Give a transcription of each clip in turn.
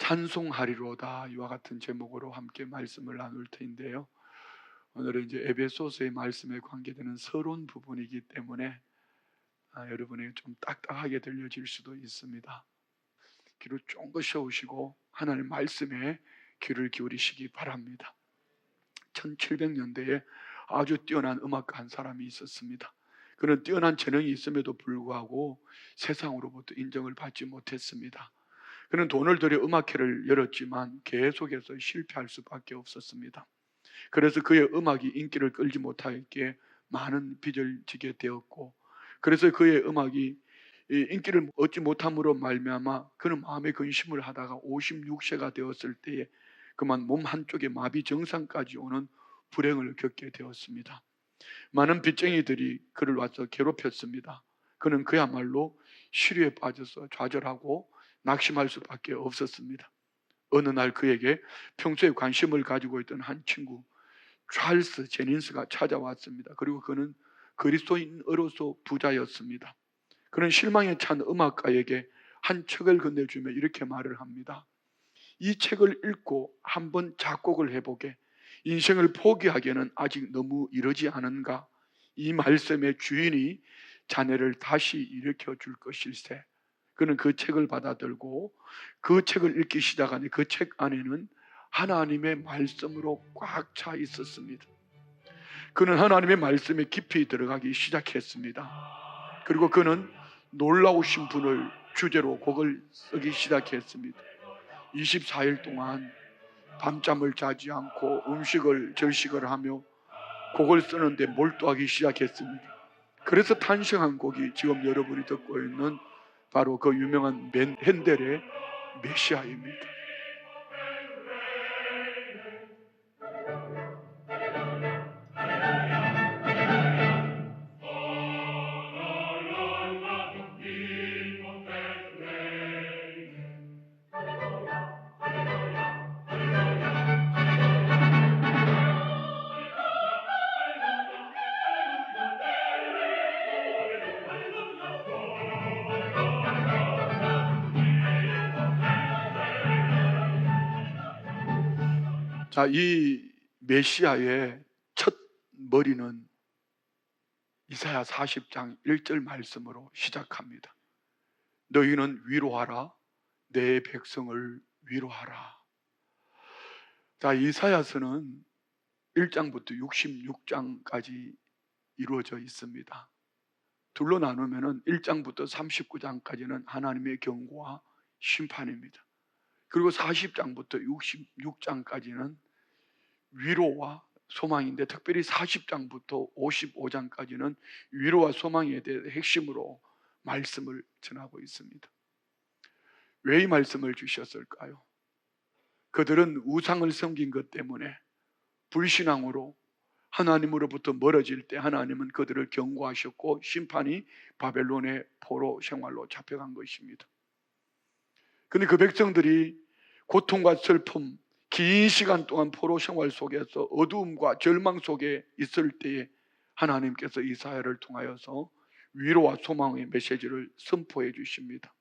찬송하리로다 이와 같은 제목으로 함께 말씀을 나눌 텐데요. 오늘은 이제 에베소서의 말씀에 관계되는 서론 부분이기 때문에 여러분에게 좀 딱딱하게 들려질 수도 있습니다. 귀를 쫑긋 세우시고 하나님 말씀에 귀를 기울이시기 바랍니다. 1700년대에 아주 뛰어난 음악가 한 사람이 있었습니다. 그는 뛰어난 재능이 있음에도 불구하고 세상으로부터 인정을 받지 못했습니다. 그는 돈을 들여 음악회를 열었지만 계속해서 실패할 수밖에 없었습니다. 그래서 그의 음악이 인기를 끌지 못하기에 많은 빚을 지게 되었고, 그래서 그의 음악이 인기를 얻지 못함으로 말미암아 그는 마음의 근심을 하다가 56세가 되었을 때에 그만 몸 한쪽에 마비 증상까지 오는 불행을 겪게 되었습니다. 많은 빚쟁이들이 그를 와서 괴롭혔습니다. 그는 그야말로 시류에 빠져서 좌절하고 낙심할 수밖에 없었습니다. 어느 날 그에게 평소에 관심을 가지고 있던 한 친구 찰스 제닌스가 찾아왔습니다. 그리고 그는 그리스도인으로서 부자였습니다. 그는 실망에 찬 음악가에게 한 책을 건네주며 이렇게 말을 합니다. 이 책을 읽고 한번 작곡을 해보게. 인생을 포기하기에는 아직 너무 이르지 않은가? 이 말씀의 주인이 자네를 다시 일으켜 줄 것일세. 그는 그 책을 받아들고 그 책을 읽기 시작하니 그 책 안에는 하나님의 말씀으로 꽉 차 있었습니다. 그는 하나님의 말씀에 깊이 들어가기 시작했습니다. 그리고 그는 놀라우신 분을 주제로 곡을 쓰기 시작했습니다. 24일 동안 밤잠을 자지 않고 절식을 하며 곡을 쓰는데 몰두하기 시작했습니다. 그래서 탄생한 곡이 지금 여러분이 듣고 있는 바로 그 유명한 핸델의 메시아입니다. 자, 이 메시아의 첫 머리는 이사야 40장 1절 말씀으로 시작합니다. 너희는 위로하라, 내 백성을 위로하라. 자, 이사야서는 1장부터 66장까지 이루어져 있습니다. 둘로 나누면 1장부터 39장까지는 하나님의 경고와 심판입니다. 그리고 40장부터 66장까지는 위로와 소망인데, 특별히 40장부터 55장까지는 위로와 소망에 대해 핵심으로 말씀을 전하고 있습니다. 왜 이 말씀을 주셨을까요? 그들은 우상을 섬긴 것 때문에 불신앙으로 하나님으로부터 멀어질 때 하나님은 그들을 경고하셨고 심판이 바벨론의 포로 생활로 잡혀간 것입니다. 그런데 그 백성들이 고통과 슬픔, 긴 시간 동안 포로 생활 속에서 어두움과 절망 속에 있을 때에 하나님께서 이사야를 통하여서 위로와 소망의 메시지를 선포해 주십니다.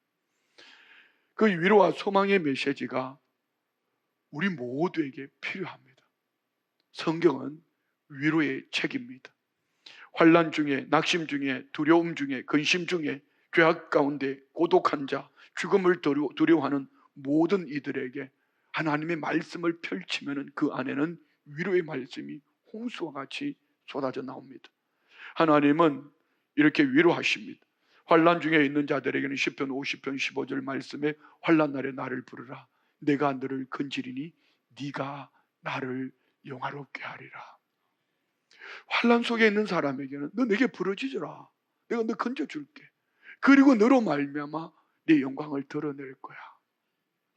그 위로와 소망의 메시지가 우리 모두에게 필요합니다. 성경은 위로의 책입니다. 환난 중에, 낙심 중에, 두려움 중에, 근심 중에, 죄악 가운데 고독한 자, 죽음을 두려워하는 모든 이들에게 하나님의 말씀을 펼치면 그 안에는 위로의 말씀이 홍수와 같이 쏟아져 나옵니다. 하나님은 이렇게 위로하십니다. 환난 중에 있는 자들에게는 시편 50편 15절 말씀에 환난 날에 나를 부르라. 내가 너를 건지리니 네가 나를 영화롭게 하리라. 환난 속에 있는 사람에게는 너 내게 부르짖으라. 내가 너 건져줄게. 그리고 너로 말미암아 내 영광을 드러낼 거야.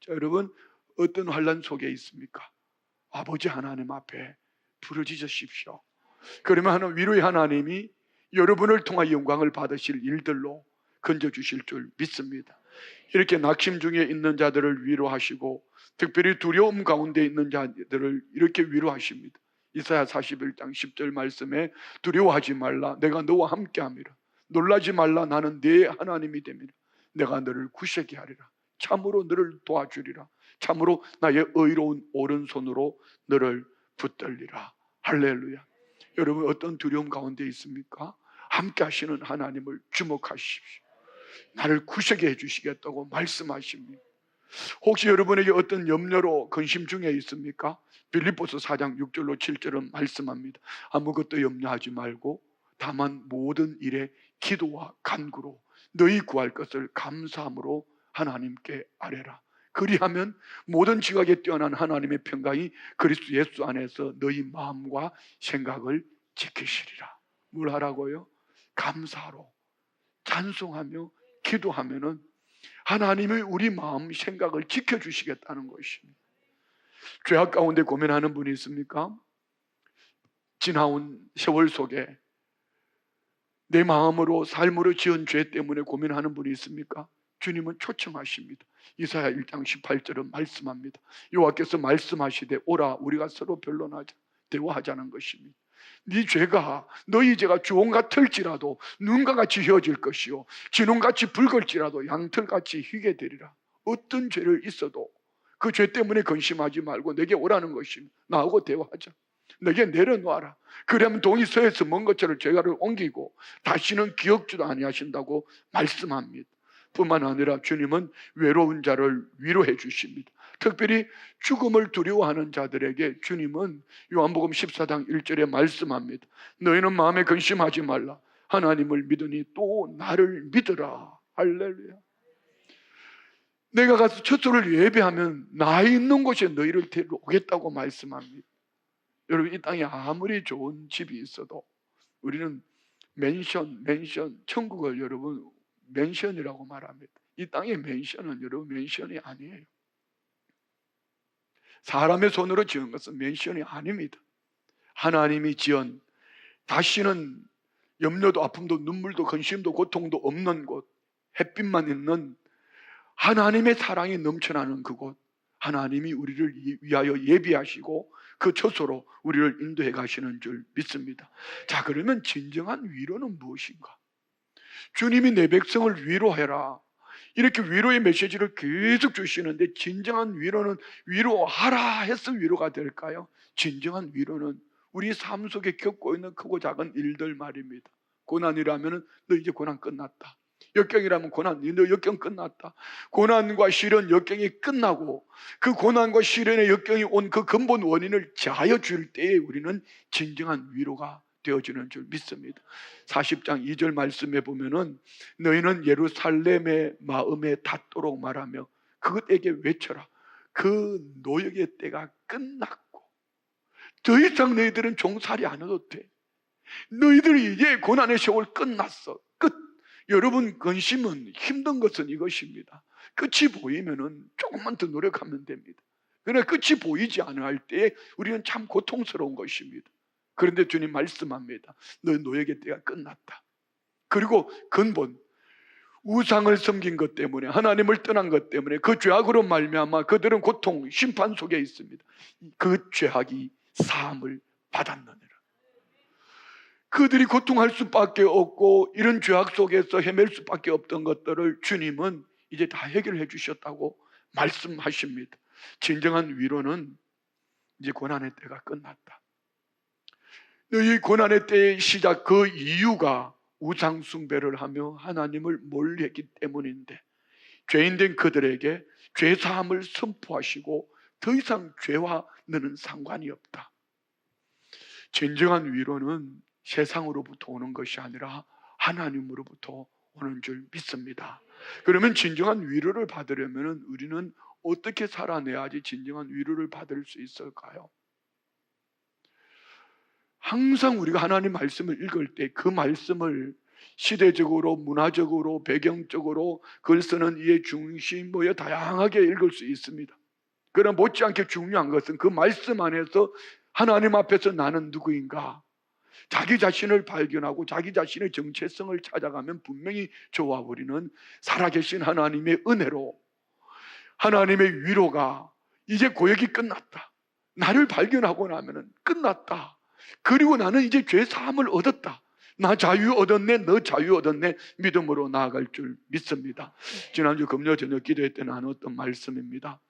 자, 여러분 어떤 환난 속에 있습니까? 아버지 하나님 앞에 부르짖으십시오. 그러면 하나님, 위로의 하나님이 여러분을 통하 영광을 받으실 일들로 건져주실 줄 믿습니다. 이렇게 낙심 중에 있는 자들을 위로하시고 특별히 두려움 가운데 있는 자들을 이렇게 위로하십니다. 이사야 41장 10절 말씀에 두려워하지 말라, 내가 너와 함께함이라. 놀라지 말라, 나는 네 하나님이 됨이라. 내가 너를 구세게 하리라. 참으로 너를 도와주리라. 참으로 나의 의로운 오른손으로 너를 붙들리라. 할렐루야. 여러분 어떤 두려움 가운데 있습니까? 함께 하시는 하나님을 주목하십시오. 나를 구속해 해주시겠다고 말씀하십니다. 혹시 여러분에게 어떤 염려로 근심 중에 있습니까? 빌립보서 4장 6절로 7절은 말씀합니다. 아무것도 염려하지 말고 다만 모든 일에 기도와 간구로 너희 구할 것을 감사함으로 하나님께 아뢰라. 그리하면 모든 지각에 뛰어난 하나님의 평강이 그리스도 예수 안에서 너희 마음과 생각을 지키시리라. 뭘 하라고요? 감사로 찬송하며 기도하면은 하나님이 우리 마음 생각을 지켜주시겠다는 것입니다. 죄악 가운데 고민하는 분이 있습니까? 지나온 세월 속에 내 마음으로 삶으로 지은 죄 때문에 고민하는 분이 있습니까? 주님은 초청하십니다. 이사야 1장 18절은 말씀합니다. 여호와께서 말씀하시되 오라 우리가 서로 변론하자, 대화하자는 것입니다. 네 죄가 너희 죄가 주홍 같을지라도 눈과 같이 휘어질 것이요 진홍같이 붉을지라도 양털같이 희게 되리라. 어떤 죄를 있어도 그 죄 때문에 근심하지 말고 내게 오라는 것입니다. 나하고 대화하자. 내게 내려놓아라. 그러면 동이 서에서 먼 것처럼 죄가를 옮기고 다시는 기억지도 아니하신다고 말씀합니다. 뿐만 아니라 주님은 외로운 자를 위로해 주십니다. 특별히 죽음을 두려워하는 자들에게 주님은 요한복음 14장 1절에 말씀합니다. 너희는 마음에 근심하지 말라. 하나님을 믿으니 또 나를 믿으라. 할렐루야. 내가 가서 처소를 예배하면 나 있는 곳에 너희를 데려오겠다고 말씀합니다. 여러분 이 땅에 아무리 좋은 집이 있어도 우리는 맨션, 천국을 여러분 맨션이라고 말합니다. 이 땅의 맨션은 여러분 맨션이 아니에요. 사람의 손으로 지은 것은 맨션이 아닙니다. 하나님이 지은 다시는 염려도 아픔도 눈물도 근심도 고통도 없는 곳, 햇빛만 있는 하나님의 사랑이 넘쳐나는 그곳, 하나님이 우리를 위하여 예비하시고 그 처소로 우리를 인도해 가시는 줄 믿습니다. 자, 그러면 진정한 위로는 무엇인가? 주님이 내 백성을 위로해라, 이렇게 위로의 메시지를 계속 주시는데 진정한 위로는 위로하라 해서 위로가 될까요? 진정한 위로는 우리 삶 속에 겪고 있는 크고 작은 일들 말입니다. 고난이라면 너 이제 고난 끝났다. 역경이라면 고난, 너 역경 끝났다. 고난과 시련, 역경이 끝나고 그 고난과 시련의 역경이 온 그 근본 원인을 자여 줄 때에 우리는 진정한 위로가 되어지는 줄 믿습니다. 40장 2절 말씀에 보면은 너희는 예루살렘의 마음에 닿도록 말하며 그것에게 외쳐라. 그 노역의 때가 끝났고 더 이상 너희들은 종살이 안 해도 돼. 너희들이 이제 고난의 세월 끝났어. 끝. 여러분 근심은 힘든 것은 이것입니다. 끝이 보이면은 조금만 더 노력하면 됩니다. 그러나 끝이 보이지 않을 때 우리는 참 고통스러운 것입니다. 그런데 주님 말씀합니다. 너 노역의 때가 끝났다. 그리고 근본 우상을 섬긴 것 때문에 하나님을 떠난 것 때문에 그 죄악으로 말미암아 그들은 고통, 심판 속에 있습니다. 그 죄악이 사함을 받았느니라. 그들이 고통할 수밖에 없고 이런 죄악 속에서 헤맬 수밖에 없던 것들을 주님은 이제 다 해결해 주셨다고 말씀하십니다. 진정한 위로는 이제 고난의 때가 끝났다. 너희 고난의 때의 시작, 그 이유가 우상 숭배를 하며 하나님을 멀리했기 때문인데 죄인된 그들에게 죄사함을 선포하시고 더 이상 죄와 너는 상관이 없다. 진정한 위로는 세상으로부터 오는 것이 아니라 하나님으로부터 오는 줄 믿습니다. 그러면 진정한 위로를 받으려면 우리는 어떻게 살아내야지 진정한 위로를 받을 수 있을까요? 항상 우리가 하나님 말씀을 읽을 때 그 말씀을 시대적으로, 문화적으로, 배경적으로 글 쓰는 이의 중심 뭐에 다양하게 읽을 수 있습니다. 그러나 못지않게 중요한 것은 그 말씀 안에서 하나님 앞에서 나는 누구인가? 자기 자신을 발견하고 자기 자신의 정체성을 찾아가면 분명히 저와 우리는 살아계신 하나님의 은혜로 하나님의 위로가 이제 고역이 끝났다. 나를 발견하고 나면 끝났다. 그리고 나는 이제 죄 사함을 얻었다. 나 자유 얻었네, 너 자유 얻었네. 믿음으로 나아갈 줄 믿습니다. 지난주 금요 저녁 기도회 때 나눴던 말씀입니다.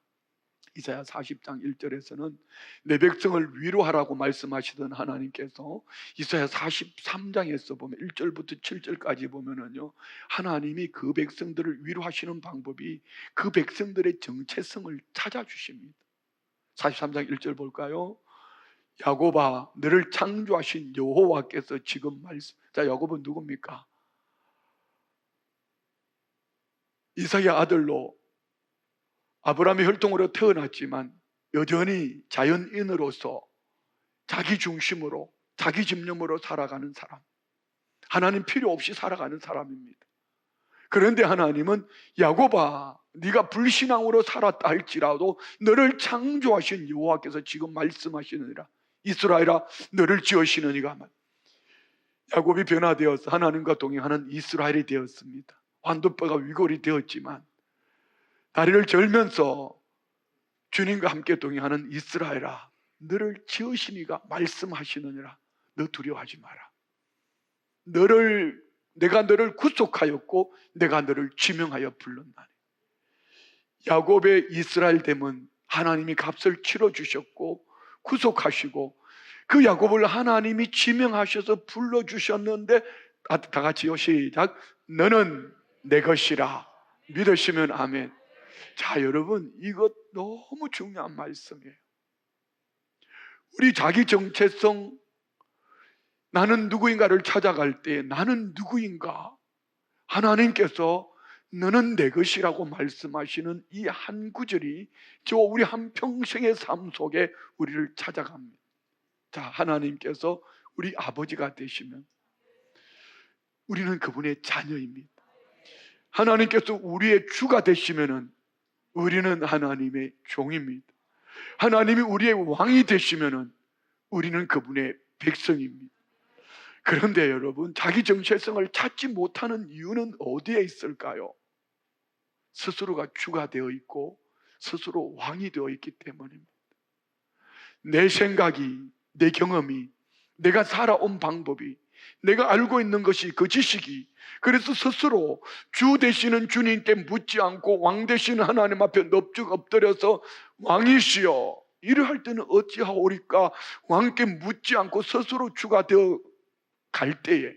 이사야 40장 1절에서는 내 백성을 위로하라고 말씀하시던 하나님께서 이사야 43장에서 보면 1절부터 7절까지 보면은요, 하나님이 그 백성들을 위로하시는 방법이 그 백성들의 정체성을 찾아주십니다. 43장 1절 볼까요? 야곱아, 너를 창조하신 여호와께서 지금 말씀. 자, 야곱은 누굽니까? 이삭의 아들로 아브라함의 혈통으로 태어났지만 여전히 자연인으로서 자기 중심으로, 자기 집념으로 살아가는 사람, 하나님 필요 없이 살아가는 사람입니다. 그런데 하나님은 야곱아, 네가 불신앙으로 살았다 할지라도 너를 창조하신 여호와께서 지금 말씀하시느니라, 이스라엘아 너를 지으시느니가. 야곱이 변화되어서 하나님과 동행하는 이스라엘이 되었습니다. 환도뼈가 위골이 되었지만 다리를 절면서 주님과 함께 동행하는 이스라엘아, 너를 지으시니가 말씀하시느니라. 너 두려워하지 마라. 내가 너를 구속하였고 내가 너를 지명하여 불렀나니. 야곱의 이스라엘 됨은 하나님이 값을 치러주셨고 구속하시고 그 야곱을 하나님이 지명하셔서 불러주셨는데, 다 같이요, 시작. 너는 내 것이라. 믿으시면 아멘. 자, 여러분, 이것 너무 중요한 말씀이에요. 우리 자기 정체성, 나는 누구인가를 찾아갈 때 나는 누구인가, 하나님께서 너는 내 것이라고 말씀하시는 이 한 구절이 우리 한평생의 삶 속에 우리를 찾아갑니다. 자, 하나님께서 우리 아버지가 되시면 우리는 그분의 자녀입니다. 하나님께서 우리의 주가 되시면 우리는 하나님의 종입니다. 하나님이 우리의 왕이 되시면 우리는 그분의 백성입니다. 그런데 여러분, 자기 정체성을 찾지 못하는 이유는 어디에 있을까요? 스스로가 주가 되어 있고 스스로 왕이 되어 있기 때문입니다. 내 생각이, 내 경험이, 내가 살아온 방법이, 내가 알고 있는 것이, 그 지식이, 그래서 스스로 주 되시는 주님께 묻지 않고 왕 되시는 하나님 앞에 넙죽 엎드려서 왕이시여 이러할 때는 어찌하오리까, 왕께 묻지 않고 스스로 주가 되어 갈 때에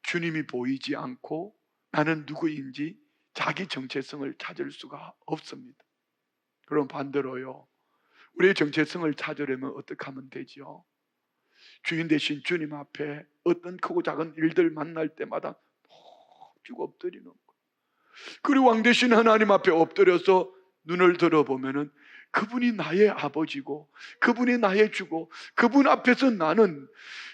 주님이 보이지 않고 나는 누구인지 자기 정체성을 찾을 수가 없습니다. 그럼 반대로요, 우리의 정체성을 찾으려면 어떻게 하면 되지요? 주인 되신 주님 앞에 어떤 크고 작은 일들 만날 때마다 쭉 엎드리는 거예요. 그리고 왕 되신 하나님 앞에 엎드려서 눈을 들어보면은 그분이 나의 아버지고 그분이 나의 주고, 그분 앞에서 나는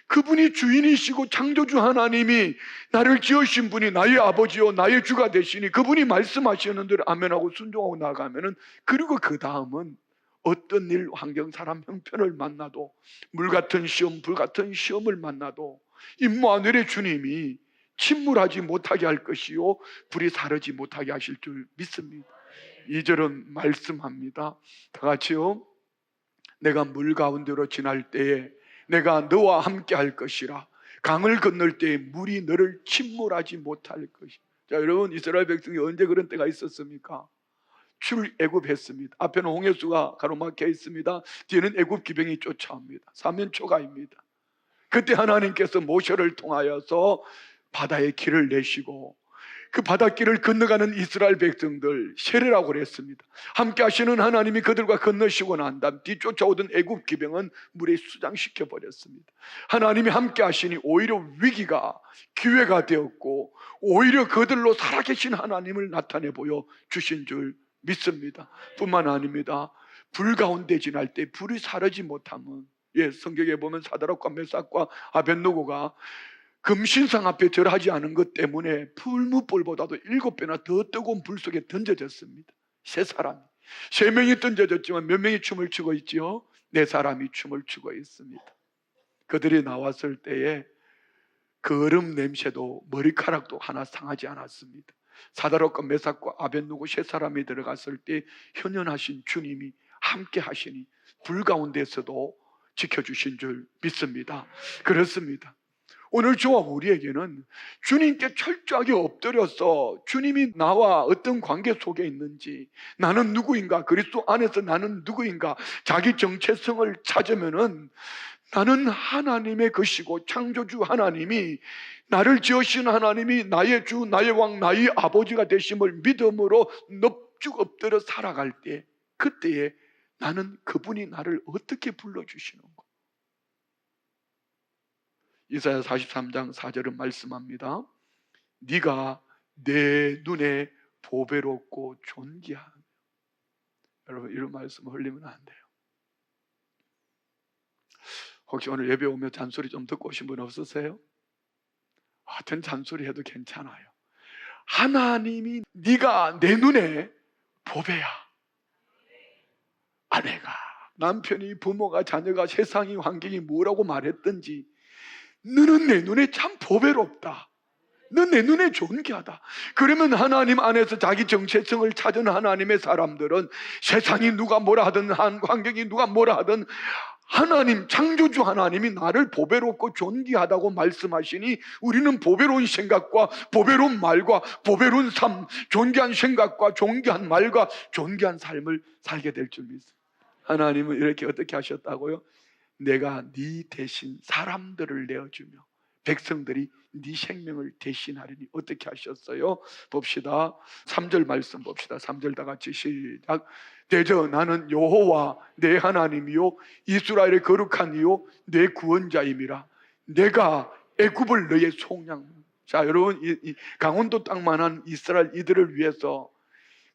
그분이 주인이시고 창조주 하나님이 나를 지으신 분이 나의 아버지요 나의 주가 되시니 그분이 말씀하시는 대로 아멘하고 순종하고 나가면은, 그리고 그 다음은 어떤 일, 환경, 사람, 형편을 만나도, 물 같은 시험, 불 같은 시험을 만나도 임마누엘의 주님이 침몰하지 못하게 할 것이요 불이 사르지 못하게 하실 줄 믿습니다. 2절은 말씀합니다. 다 같이요. 내가 물 가운데로 지날 때에 내가 너와 함께 할 것이라. 강을 건널 때에 물이 너를 침몰하지 못할 것이라. 자, 여러분, 이스라엘 백성이 언제 그런 때가 있었습니까? 출애굽했습니다. 앞에는 홍해수가 가로막혀 있습니다. 뒤에는 애굽 기병이 쫓아옵니다. 사면초가입니다. 그때 하나님께서 모세를 통하여서 바다의 길을 내시고 그 바닷길을 건너가는 이스라엘 백성들 세례라고 그랬습니다. 함께 하시는 하나님이 그들과 건너시고 난 다음 뒤쫓아오던 애굽 기병은 물에 수장시켜 버렸습니다. 하나님이 함께 하시니 오히려 위기가 기회가 되었고 오히려 그들로 살아계신 하나님을 나타내 보여 주신 줄 믿습니다. 뿐만 아닙니다. 불 가운데 지날 때 불이 사르지 못하면, 성경에 보면 사드락과 메삭과 아벳느고가 금신상 앞에 절하지 않은 것 때문에 풀무불보다도 7배나 더 뜨거운 불 속에 던져졌습니다. 세 사람이, 3명이 던져졌지만 몇 명이 춤을 추고 있지요? 4사람이 춤을 추고 있습니다. 그들이 나왔을 때에 그 얼음 냄새도 머리카락도 하나 상하지 않았습니다. 사드락과 메삭과 아벳느고 3사람이 들어갔을 때 현현하신 주님이 함께 하시니 불 가운데서도 지켜주신 줄 믿습니다. 그렇습니다. 오늘 저와 우리에게는 주님께 철저하게 엎드려서 주님이 나와 어떤 관계 속에 있는지, 나는 누구인가, 그리스도 안에서 나는 누구인가, 자기 정체성을 찾으면은 나는 하나님의 것이고 창조주 하나님이, 나를 지으신 하나님이 나의 주, 나의 왕, 나의 아버지가 되심을 믿음으로 넙죽 엎드려 살아갈 때, 그때에 나는 그분이 나를 어떻게 불러주시는가. 이사야 43장 4절은 말씀합니다. 네가 내 눈에 보배롭고 존귀하며. 여러분, 이런 말씀 흘리면 안 돼요. 혹시 오늘 예배 오면 잔소리 좀 듣고 오신 분 없으세요? 하여튼 잔소리 해도 괜찮아요. 하나님이 네가 내 눈에 보배야. 아내가, 남편이, 부모가, 자녀가, 세상이, 환경이 뭐라고 말했든지 너는 내 눈에 참 보배롭다. 너 내 눈에 존귀하다. 그러면 하나님 안에서 자기 정체성을 찾은 하나님의 사람들은 세상이 누가 뭐라 하든, 환경이 누가 뭐라 하든, 하나님, 창조주 하나님이 나를 보배롭고 존귀하다고 말씀하시니 우리는 보배로운 생각과 보배로운 말과 보배로운 삶, 존귀한 생각과 존귀한 말과 존귀한 삶을 살게 될 줄 믿습니다. 하나님은 이렇게 어떻게 하셨다고요? 내가 네 대신 사람들을 내어주며 백성들이 네 생명을 대신하리니. 어떻게 하셨어요? 봅시다. 3절 말씀 봅시다. 3절 다 같이 시작. 대저 나는 여호와 내 하나님이요 이스라엘의 거룩한 이요 내 구원자임이라. 내가 애굽을 너의 속량. 자, 여러분, 이 강원도 땅만한 이스라엘 이들을 위해서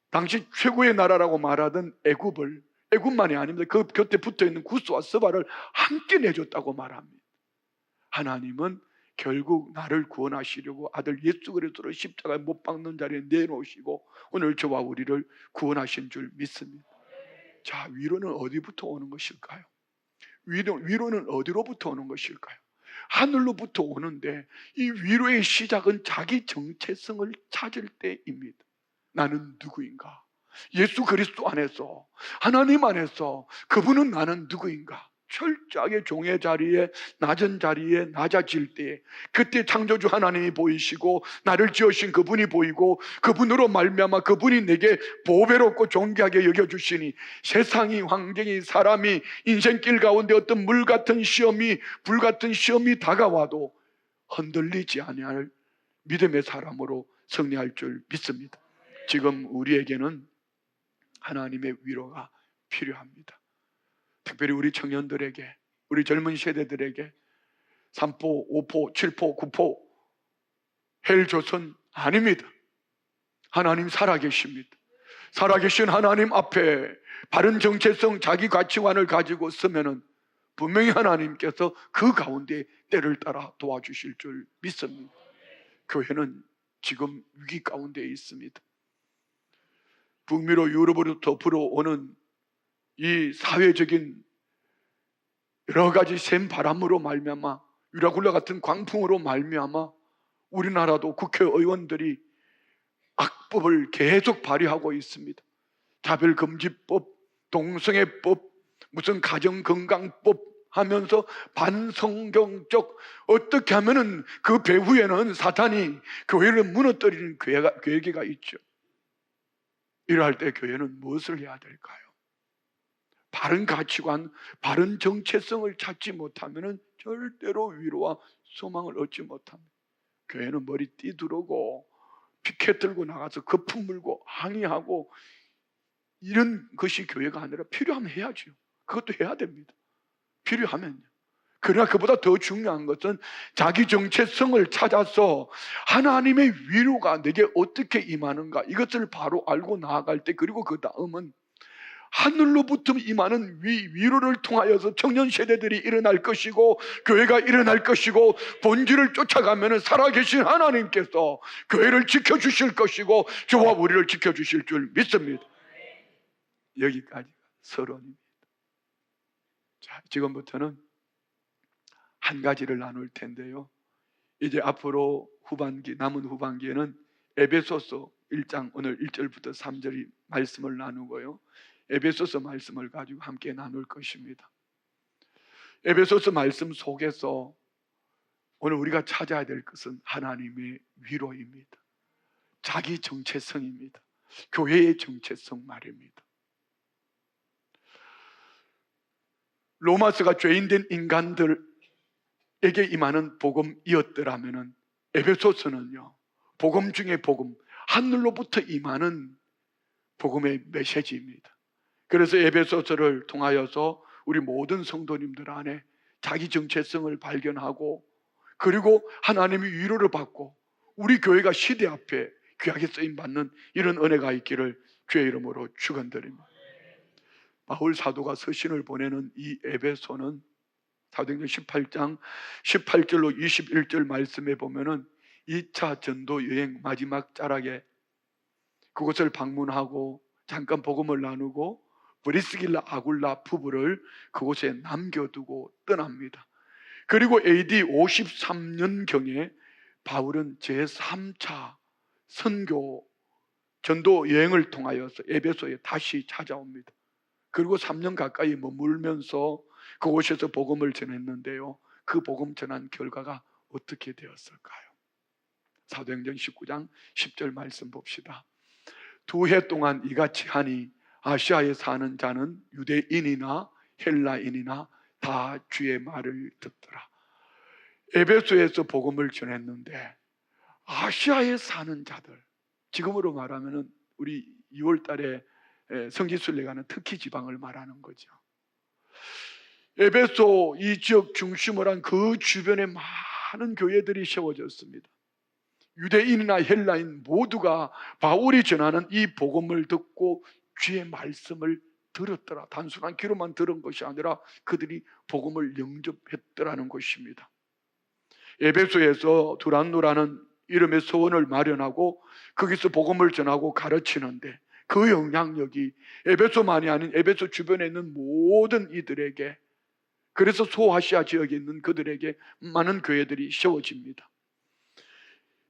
당시 최고의 나라라고 말하던 애굽만이 아닙니다. 그 곁에 붙어있는 구스와 스바를 함께 내줬다고 말합니다. 하나님은 결국 나를 구원하시려고 아들 예수 그리스도를 십자가에 못 박는 자리에 내놓으시고 오늘 저와 우리를 구원하신 줄 믿습니다. 자, 위로는 어디부터 오는 것일까요? 위로는 어디로부터 오는 것일까요? 하늘로부터 오는데 이 위로의 시작은 자기 정체성을 찾을 때입니다. 나는 누구인가? 예수 그리스도 안에서, 하나님 안에서 그분은 나는 누구인가? 철저하게 종의 자리에, 낮은 자리에 낮아질 때, 그때 창조주 하나님이 보이시고 나를 지으신 그분이 보이고 그분으로 말미암아 그분이 내게 보배롭고 존귀하게 여겨주시니 세상이, 환경이, 사람이, 인생길 가운데 어떤 물 같은 시험이, 불 같은 시험이 다가와도 흔들리지 아니할 믿음의 사람으로 승리할 줄 믿습니다. 지금 우리에게는 하나님의 위로가 필요합니다. 특별히 우리 청년들에게, 우리 젊은 세대들에게 3포, 5포, 7포, 9포 헬조선 아닙니다. 하나님 살아계십니다. 살아계신 하나님 앞에 바른 정체성, 자기 가치관을 가지고 쓰면은 분명히 하나님께서 그 가운데 때를 따라 도와주실 줄 믿습니다. 교회는 지금 위기 가운데 있습니다. 북미로, 유럽으로부터 불어오는 이 사회적인 여러 가지 샘 바람으로 말미암아, 유라굴라 같은 광풍으로 말미암아 우리나라도 국회의원들이 악법을 계속 발의하고 있습니다. 차별금지법, 동성애법, 무슨 가정건강법 하면서 반성경적, 어떻게 하면은 그 배후에는 사탄이 교회를 무너뜨리는 계획이 있죠. 이러할 때 교회는 무엇을 해야 될까요? 바른 가치관, 바른 정체성을 찾지 못하면 절대로 위로와 소망을 얻지 못합니다. 교회는 머리 띠두르고 피켓 들고 나가서 거품 물고 항의하고 이런 것이 교회가 아니라 필요하면 해야죠. 그것도 해야 됩니다. 필요하면요. 그러나 그보다 더 중요한 것은 자기 정체성을 찾아서 하나님의 위로가 내게 어떻게 임하는가, 이것을 바로 알고 나아갈 때, 그리고 그 다음은 하늘로부터 임하는 위로를 통하여서 청년 세대들이 일어날 것이고 교회가 일어날 것이고 본질을 쫓아가면 살아계신 하나님께서 교회를 지켜주실 것이고 저와 우리를 지켜주실 줄 믿습니다. 여기까지가 서론입니다. 자, 지금부터는 한 가지를 나눌 텐데요. 이제 앞으로 남은 후반기에는 에베소서 1장 오늘 1절부터 3절이 말씀을 나누고요. 에베소서 말씀을 가지고 함께 나눌 것입니다. 에베소서 말씀 속에서 오늘 우리가 찾아야 될 것은 하나님의 위로입니다. 자기 정체성입니다. 교회의 정체성 말입니다. 로마서가 죄인된 인간들에게 임하는 복음이었더라면 에베소서는요, 복음 중에 복음, 하늘로부터 임하는 복음의 메시지입니다. 그래서 에베소서를 통하여서 우리 모든 성도님들 안에 자기 정체성을 발견하고, 그리고 하나님의 위로를 받고 우리 교회가 시대 앞에 귀하게 쓰임받는 이런 은혜가 있기를 주의 이름으로 축원드립니다. 바울 사도가 서신을 보내는 이 에베소는 사도행전 18장 18절로 21절 말씀에 보면은 2차 전도 여행 마지막 자락에 그곳을 방문하고 잠깐 복음을 나누고 브리스길라 아굴라 부부를 그곳에 남겨두고 떠납니다. 그리고 AD 53년경에 바울은 제3차 선교 전도 여행을 통하여서 에베소에 다시 찾아옵니다. 그리고 3년 가까이 머물면서 그곳에서 복음을 전했는데요, 그 복음 전한 결과가 어떻게 되었을까요? 사도행전 19장 10절 말씀 봅시다. 2해 동안 이같이 하니 아시아에 사는 자는 유대인이나 헬라인이나 다 주의 말을 듣더라. 에베소에서 복음을 전했는데 아시아에 사는 자들, 지금으로 말하면 우리 2월 달에 성지순례 가는 터키 지방을 말하는 거죠. 에베소 이 지역 중심을 한 그 주변에 많은 교회들이 세워졌습니다. 유대인이나 헬라인 모두가 바울이 전하는 이 복음을 듣고 주의 말씀을 들었더라. 단순한 귀로만 들은 것이 아니라 그들이 복음을 영접했더라는 것입니다. 에베소에서 두란노라는 이름의 서원을 마련하고 거기서 복음을 전하고 가르치는데 그 영향력이 에베소만이 아닌 에베소 주변에 있는 모든 이들에게, 그래서 소아시아 지역에 있는 그들에게 많은 교회들이 세워집니다.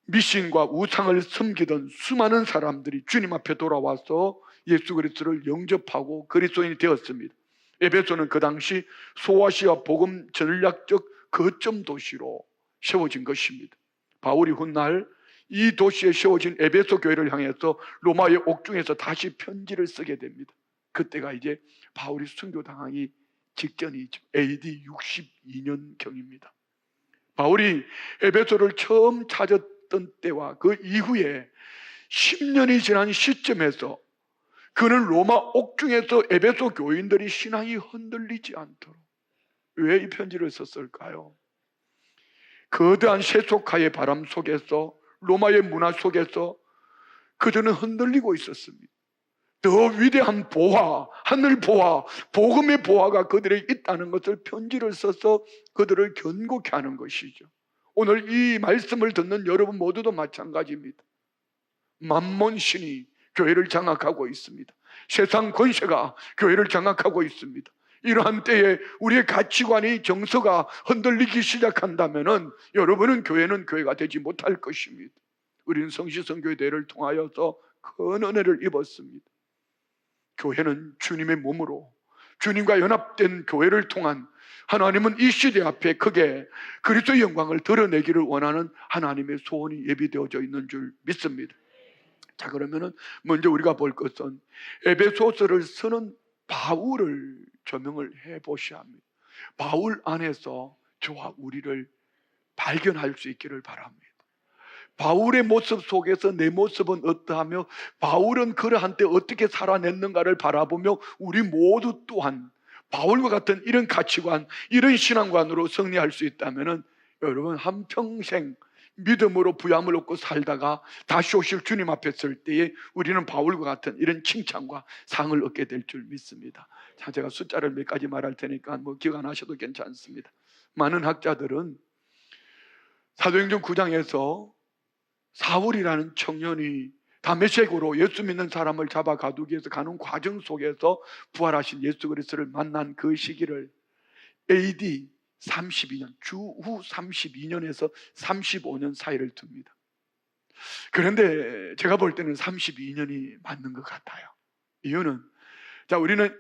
미신과 우상을 섬기던 수많은 사람들이 주님 앞에 돌아와서 예수 그리스도를 영접하고 그리스도인이 되었습니다. 에베소는 그 당시 소아시아 복음 전략적 거점 도시로 세워진 것입니다. 바울이 훗날 이 도시에 세워진 에베소 교회를 향해서 로마의 옥중에서 다시 편지를 쓰게 됩니다. 그때가 이제 바울이 순교당하기 직전이죠. AD 62년경입니다. 바울이 에베소를 처음 찾았던 때와 그 이후에 10년이 지난 시점에서 그는 로마 옥중에서 에베소 교인들이 신앙이 흔들리지 않도록 왜 이 편지를 썼을까요? 거대한 세속화의 바람 속에서, 로마의 문화 속에서 그들은 흔들리고 있었습니다. 더 위대한 보화, 하늘 보화, 복음의 보화가 그들에게 있다는 것을 편지를 써서 그들을 견고케 하는 것이죠. 오늘 이 말씀을 듣는 여러분 모두도 마찬가지입니다. 만몬신이 교회를 장악하고 있습니다. 세상 권세가 교회를 장악하고 있습니다. 이러한 때에 우리의 가치관이, 정서가 흔들리기 시작한다면 여러분은 교회는 교회가 되지 못할 것입니다. 우리는 성시성교회 대회를 통하여서 큰 은혜를 입었습니다. 교회는 주님의 몸으로, 주님과 연합된 교회를 통한, 하나님은 이 시대 앞에 크게 그리스도의 영광을 드러내기를 원하는 하나님의 소원이 예비되어져 있는 줄 믿습니다. 자, 그러면은 먼저 우리가 볼 것은 에베소서를 쓰는 바울을 조명을 해 보셔야 합니다. 바울 안에서 저와 우리를 발견할 수 있기를 바랍니다. 바울의 모습 속에서 내 모습은 어떠하며 바울은 그러한 때 어떻게 살아냈는가를 바라보며 우리 모두 또한 바울과 같은 이런 가치관, 이런 신앙관으로 승리할 수 있다면 여러분 한평생 믿음으로 부양을 얻고 살다가 다시 오실 주님 앞에 설 때에 우리는 바울과 같은 이런 칭찬과 상을 얻게 될 줄 믿습니다. 자, 제가 숫자를 몇 가지 말할 테니까 기억 안 하셔도 괜찮습니다. 많은 학자들은 사도행전 9장에서 사울이라는 청년이 다메섹으로 예수 믿는 사람을 잡아 가두기 위해서 가는 과정 속에서 부활하신 예수 그리스도를 만난 그 시기를 AD 32년, 주후 32년에서 35년 사이를 둡니다. 그런데 제가 볼 때는 32년이 맞는 것 같아요. 이유는, 자, 우리는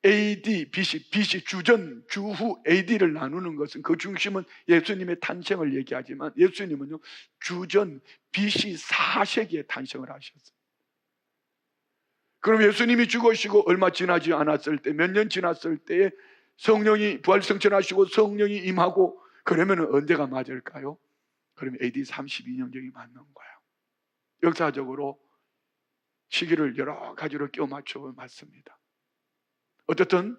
AD, BC 주전, 주후 AD를 나누는 것은 그 중심은 예수님의 탄생을 얘기하지만 예수님은요 주전 BC 4세기에 탄생을 하셨어요. 그럼 예수님이 죽으시고 얼마 지나지 않았을 때, 몇 년 지났을 때에 성령이 부활승천하시고 성령이 임하고 그러면 언제가 맞을까요? 그러면 AD 32년경이 맞는 거예요. 역사적으로 시기를 여러 가지로 끼워 맞춰 맞습니다. 어쨌든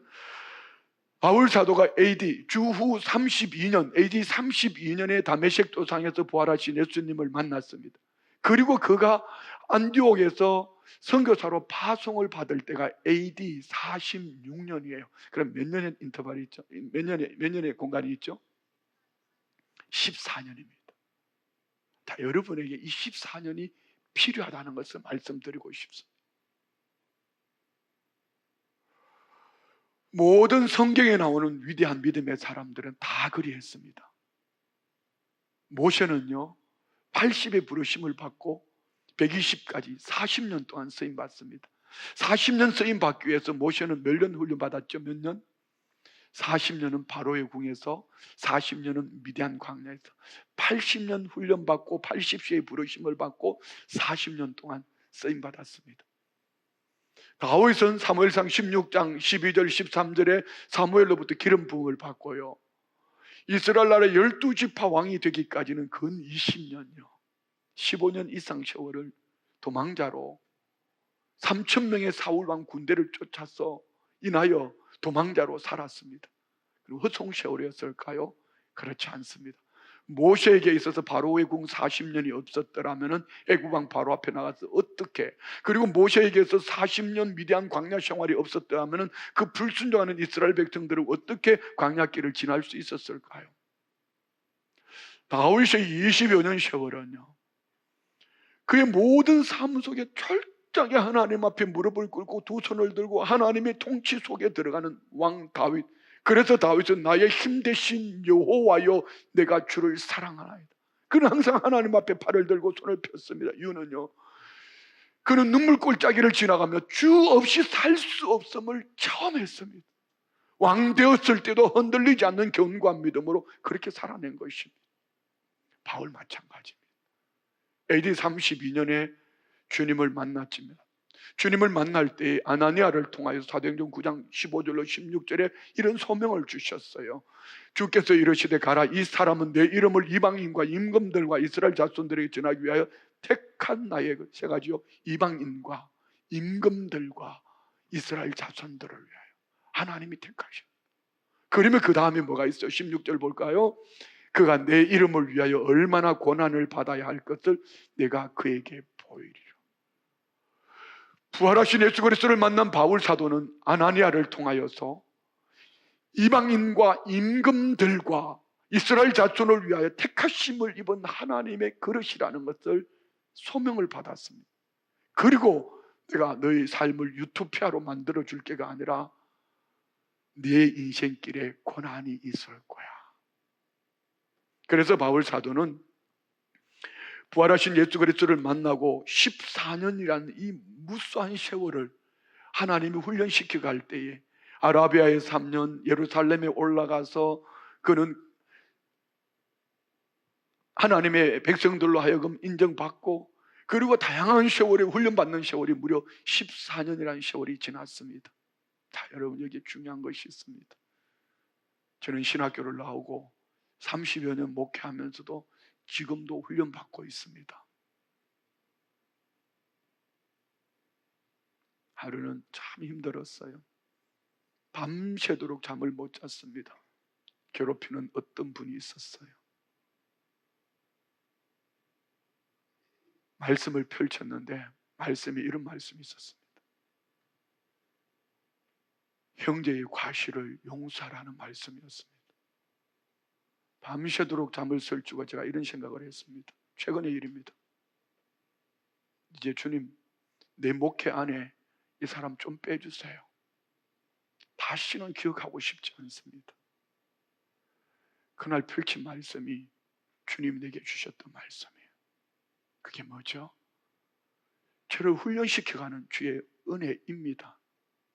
바울 사도가 AD 주후 32년, AD 32년에 다메섹 도상에서 부활하신 예수님을 만났습니다. 그리고 그가 안디옥에서 선교사로 파송을 받을 때가 AD 46년이에요. 그럼 몇 년의 인터벌이 있죠? 몇 년의 공간이 있죠? 14년입니다. 자, 여러분에게 이 14년이 필요하다는 것을 말씀드리고 싶습니다. 모든 성경에 나오는 위대한 믿음의 사람들은 다 그리했습니다. 모세는요 80의 부르심을 받고 120까지 40년 동안 쓰임 받습니다. 40년 쓰임 받기 위해서 모세는 몇 년 훈련 받았죠? 몇 년? 40년은 바로의 궁에서, 40년은 미디안 광야에서, 80년 훈련 받고 80세의 부르심을 받고 40년 동안 쓰임 받았습니다. 다윗은 사무엘상 16장 12절 13절에 사무엘로부터 기름 부음을 받고요, 이스라엘 나라의 12지파 왕이 되기까지는 근 20년요 15년 이상 세월을 도망자로 3,000명의 사울왕 군대를 쫓아서 인하여 도망자로 살았습니다. 그리고 허송 세월이었을까요? 그렇지 않습니다. 모세에게 있어서 바로의 궁 40년이 없었더라면 애국왕 바로 앞에 나가서 어떻게, 그리고 모세에게 있어서 40년 미디안 광야 생활이 없었더라면 그 불순종하는 이스라엘 백성들은 어떻게 광야길을 지날 수 있었을까요? 다윗의 20여 년 세월은요 그의 모든 삶 속에 철저하게 하나님 앞에 무릎을 꿇고 두 손을 들고 하나님의 통치 속에 들어가는 왕 다윗. 그래서 다윗은 나의 힘 대신 여호와여 내가 주를 사랑하나이다. 그는 항상 하나님 앞에 팔을 들고 손을 폈습니다. 이유는요 그는 눈물골짜기를 지나가며 주 없이 살 수 없음을 체험했습니다. 왕 되었을 때도 흔들리지 않는 견고한 믿음으로 그렇게 살아낸 것입니다. 바울 마찬가지입니다. AD 32년에 주님을 만났습니다. 주님을 만날 때 아나니아를 통하여 사도행전 9장 15절로 16절에 이런 소명을 주셨어요. 주께서 이르시되 가라, 이 사람은 내 이름을 이방인과 임금들과 이스라엘 자손들에게 전하기 위하여 택한 나의 세 가지요, 이방인과 임금들과 이스라엘 자손들을 위하여 하나님이 택하셨어요. 그러면 그 다음에 뭐가 있어요? 16절 볼까요? 그가 내 이름을 위하여 얼마나 고난을 받아야 할 것을 내가 그에게 보이리라. 부활하신 예수 그리스도를 만난 바울 사도는 아나니아를 통하여서 이방인과 임금들과 이스라엘 자손을 위하여 택하심을 입은 하나님의 그릇이라는 것을 소명을 받았습니다. 그리고 내가 너희 삶을 유토피아로 만들어 줄 게가 아니라 네 인생길에 고난이 있을 거야. 그래서 바울 사도는 부활하신 예수 그리스도를 만나고 14년이라는 이 무수한 세월을 하나님이 훈련시켜 갈 때에 아라비아에 3년, 예루살렘에 올라가서 그는 하나님의 백성들로 하여금 인정받고 그리고 다양한 세월에 훈련받는 세월이 무려 14년이라는 세월이 지났습니다. 자, 여러분 여기 중요한 것이 있습니다. 저는 신학교를 나오고 30여 년 목회하면서도 지금도 훈련받고 있습니다. 하루는 참 힘들었어요. 밤새도록 잠을 못 잤습니다. 괴롭히는 어떤 분이 있었어요. 말씀을 펼쳤는데 말씀에 이런 말씀이 있었습니다. 형제의 과실을 용서하라는 말씀이었습니다. 밤새도록 잠을 설주고 제가 이런 생각을 했습니다. 최근의 일입니다. 이제 주님, 내 목회 안에 이 사람 좀 빼주세요. 다시는 기억하고 싶지 않습니다. 그날 펼친 말씀이 주님 내게 주셨던 말씀이에요. 그게 뭐죠? 저를 훈련시켜가는 주의 은혜입니다.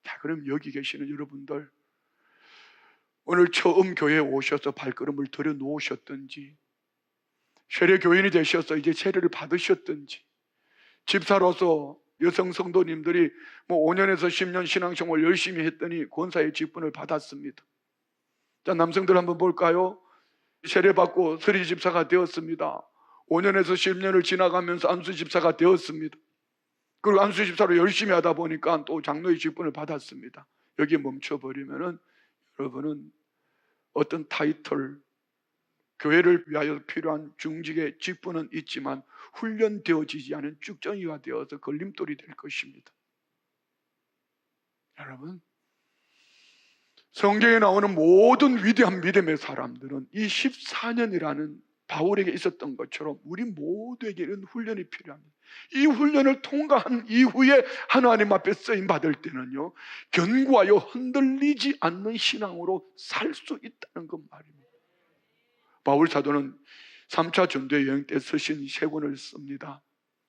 자, 그럼 여기 계시는 여러분들, 오늘 처음 교회에 오셔서 발걸음을 들여 놓으셨든지, 세례 교인이 되셔서 이제 세례를 받으셨든지, 집사로서 여성 성도님들이 5년에서 10년 신앙생활 열심히 했더니 권사의 직분을 받았습니다. 자, 남성들 한번 볼까요? 세례받고 서리 집사가 되었습니다. 5년에서 10년을 지나가면서 안수 집사가 되었습니다. 그리고 안수 집사로 열심히 하다 보니까 또 장로의 직분을 받았습니다. 여기에 멈춰버리면은 여러분은 어떤 타이틀, 교회를 위하여 필요한 중직의 직분은 있지만 훈련되어지지 않은 쭉정이가 되어서 걸림돌이 될 것입니다. 여러분, 성경에 나오는 모든 위대한 믿음의 사람들은 이 14년이라는 바울에게 있었던 것처럼 우리 모두에게 이런 훈련이 필요합니다. 이 훈련을 통과한 이후에 하나님 앞에 쓰임받을 때는요, 견고하여 흔들리지 않는 신앙으로 살 수 있다는 것 말입니다. 바울 사도는 3차 전도 여행 때 쓰신 세 권을 씁니다.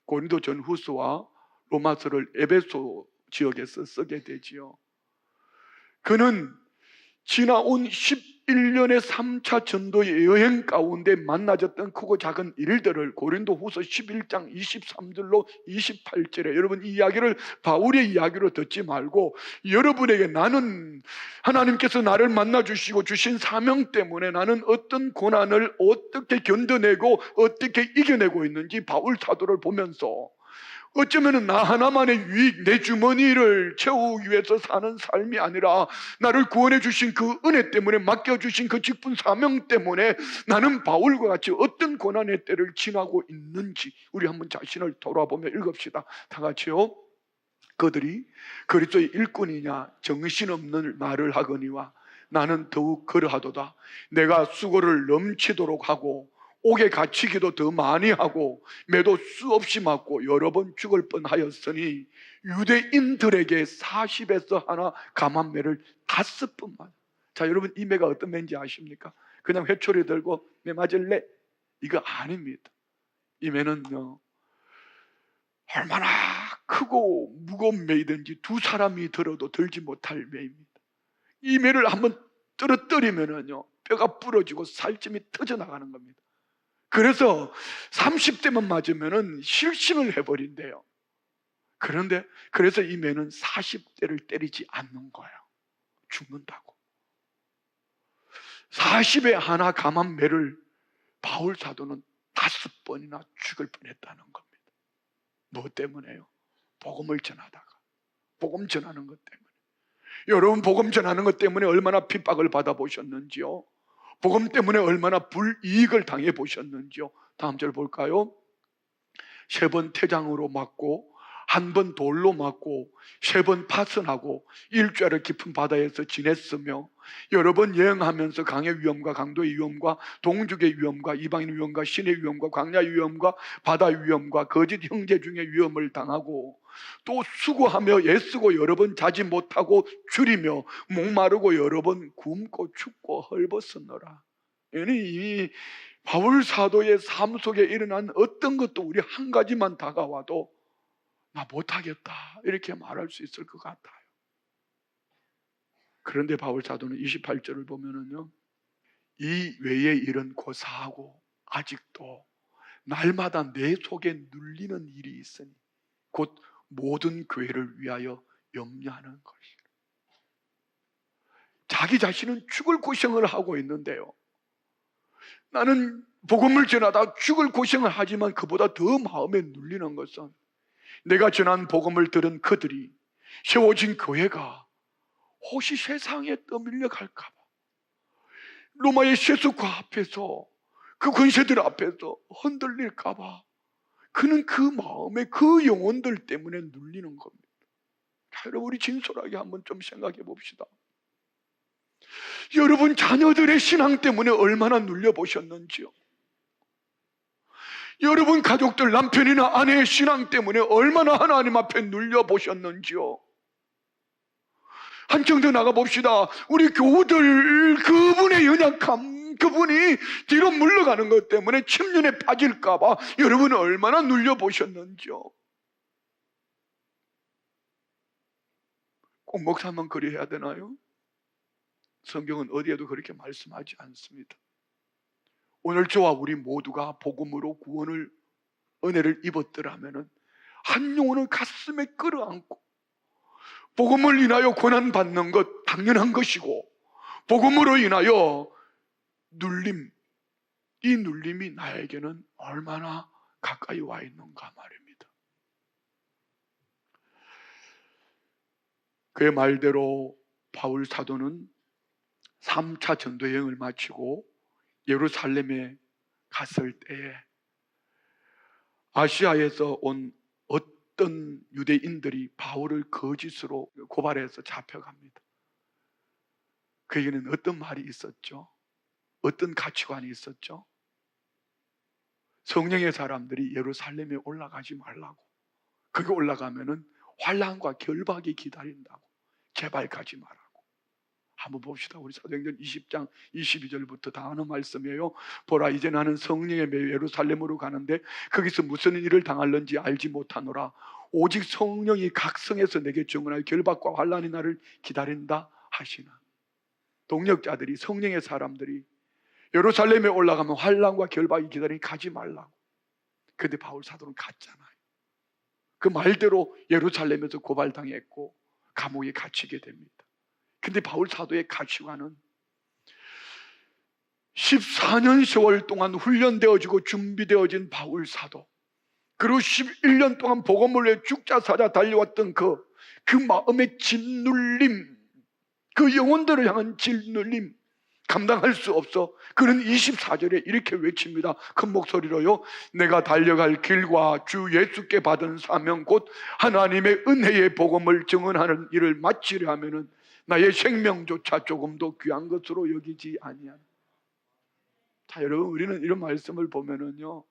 고린도 전후서와 로마서를 에베소 지역에서 쓰게 되지요. 그는 지나온 11년의 3차 전도의 여행 가운데 만나졌던 크고 작은 일들을 고린도 후서 11장 23절로 28절에, 여러분 이 이야기를 바울의 이야기로 듣지 말고 여러분에게 나는 하나님께서 나를 만나주시고 주신 사명 때문에 나는 어떤 고난을 어떻게 견뎌내고 어떻게 이겨내고 있는지 바울 사도를 보면서 어쩌면 나 하나만의 유익, 내 주머니를 채우기 위해서 사는 삶이 아니라 나를 구원해 주신 그 은혜 때문에, 맡겨주신 그 직분 사명 때문에 나는 바울과 같이 어떤 고난의 때를 지나고 있는지 우리 한번 자신을 돌아보며 읽읍시다. 다 같이요. 그들이 그리스도의 일꾼이냐 정신없는 말을 하거니와 나는 더욱 그러하도다. 내가 수고를 넘치도록 하고 옥에 갇히기도 더 많이 하고 매도 수없이 맞고 여러 번 죽을 뻔하였으니 유대인들에게 40에서 하나 감한 매를 5번 맞아. 자, 여러분 이 매가 어떤 매인지 아십니까? 그냥 회초리 들고 매 맞을래? 이거 아닙니다. 이 매는요, 얼마나 크고 무거운 매이든지 두 사람이 들어도 들지 못할 매입니다. 이 매를 한번 떨어뜨리면은요, 뼈가 부러지고 살점이 터져나가는 겁니다. 그래서 30대만 맞으면은 실신을 해버린대요. 그런데 그래서 이 매는 40대를 때리지 않는 거예요. 죽는다고. 40에 하나 감한 매를 바울 사도는 5번이나 죽을 뻔했다는 겁니다. 뭐 때문에요? 복음을 전하다가, 복음 전하는 것 때문에. 여러분 복음 전하는 것 때문에 얼마나 핍박을 받아보셨는지요? 복음 때문에 얼마나 불이익을 당해보셨는지요? 다음 절 볼까요? 3번 태장으로 맞고 1번 돌로 맞고 3번 파선하고 일주일을 깊은 바다에서 지냈으며 여러 번 여행하면서 강의 위험과 강도의 위험과 동족의 위험과 이방인 위험과 신의 위험과 광야의 위험과 바다의 위험과 거짓 형제 중의 위험을 당하고 또 수고하며 애쓰고 여러 번 자지 못하고 줄이며 목마르고 여러 번 굶고 춥고 헐벗었노라. 이 바울 사도의 삶 속에 일어난 어떤 것도 우리 한 가지만 다가와도 나 못하겠다 이렇게 말할 수 있을 것 같아요. 그런데 바울 사도는 28절을 보면은요, 이 외의 일은 고사하고 아직도 날마다 내 속에 눌리는 일이 있으니 곧 모든 교회를 위하여 염려하는 것이다. 자기 자신은 죽을 고생을 하고 있는데요, 나는 복음을 전하다 죽을 고생을 하지만 그보다 더 마음에 눌리는 것은 내가 전한 복음을 들은 그들이 세워진 교회가 혹시 세상에 떠밀려 갈까 봐, 로마의 세속화 앞에서 그 권세들 앞에서 흔들릴까 봐 그는 그 마음에 그 영혼들 때문에 눌리는 겁니다. 자, 여러분 우리 진솔하게 한번 좀 생각해 봅시다. 여러분 자녀들의 신앙 때문에 얼마나 눌려보셨는지요? 여러분 가족들 남편이나 아내의 신앙 때문에 얼마나 하나님 앞에 눌려보셨는지요? 한층 더 나가봅시다. 우리 교우들 그분의 연약함, 그분이 뒤로 물러가는 것 때문에 침륜에 빠질까 봐 여러분 얼마나 눌려보셨는지요? 꼭 목사만 그리 해야 되나요? 성경은 어디에도 그렇게 말씀하지 않습니다. 오늘 저와 우리 모두가 복음으로 구원을 은혜를 입었더라면 한 영혼을 가슴에 끌어안고 복음을 인하여 고난받는 것 당연한 것이고, 복음으로 인하여 눌림, 이 눌림이 나에게는 얼마나 가까이 와 있는가 말입니다. 그의 말대로 바울 사도는 3차 전도 여행을 마치고 예루살렘에 갔을 때에 아시아에서 온 어떤 유대인들이 바울을 거짓으로 고발해서 잡혀갑니다. 그에게는 어떤 말이 있었죠? 어떤 가치관이 있었죠? 성령의 사람들이 예루살렘에 올라가지 말라고, 거기 올라가면은 환난과 결박이 기다린다고, 제발 가지 말라고. 한번 봅시다. 우리 사도행전 20장 22절부터 다 하는 말씀이에요. 보라, 이제 나는 성령에 매여 예루살렘으로 가는데 거기서 무슨 일을 당할는지 알지 못하노라. 오직 성령이 각 성에서 내게 증언할 결박과 환난이 나를 기다린다 하시나. 동역자들이, 성령의 사람들이 예루살렘에 올라가면 환난과 결박이 기다리니 가지 말라고. 그런데 바울 사도는 갔잖아요. 그 말대로 예루살렘에서 고발당했고 감옥에 갇히게 됩니다. 근데 바울 사도의 가치관은 14년 세월 동안 훈련되어지고 준비되어진 바울 사도, 그리고 11년 동안 복음을 위해 죽자 사자 달려왔던 그 마음의 짓눌림, 그 영혼들을 향한 짓눌림 감당할 수 없어 그는 24절에 이렇게 외칩니다. 큰 목소리로요. 내가 달려갈 길과 주 예수께 받은 사명 곧 하나님의 은혜의 복음을 증언하는 일을 마치려 하면은 나의 생명조차 조금도 귀한 것으로 여기지 아니하나. 자, 여러분, 우리는 이런 말씀을 보면은요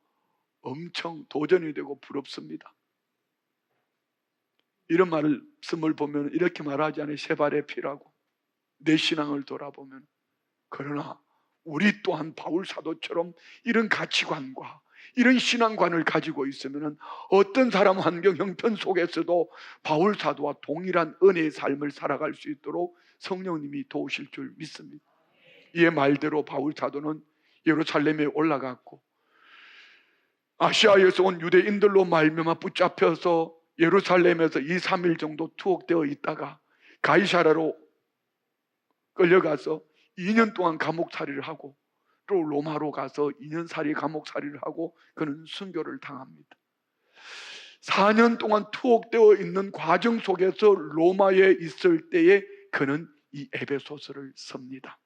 엄청 도전이 되고 부럽습니다. 이런 말씀을 보면 이렇게 말하지 않아요. 세 발의 피라고. 내 신앙을 돌아보면. 그러나 우리 또한 바울 사도처럼 이런 가치관과 이런 신앙관을 가지고 있으면 어떤 사람 환경 형편 속에서도 바울 사도와 동일한 은혜의 삶을 살아갈 수 있도록 성령님이 도우실 줄 믿습니다. 이의 말대로 바울 사도는 예루살렘에 올라갔고 아시아에서 온 유대인들로 말미암아 붙잡혀서 예루살렘에서 2, 3일 정도 투옥되어 있다가 가이사랴로 끌려가서 2년 동안 감옥살이를 하고 또 로마로 가서 2년살이 감옥살이를 하고 그는 순교를 당합니다. 4년 동안 투옥되어 있는 과정 속에서 로마에 있을 때에 그는 이 에베소서를 씁니다.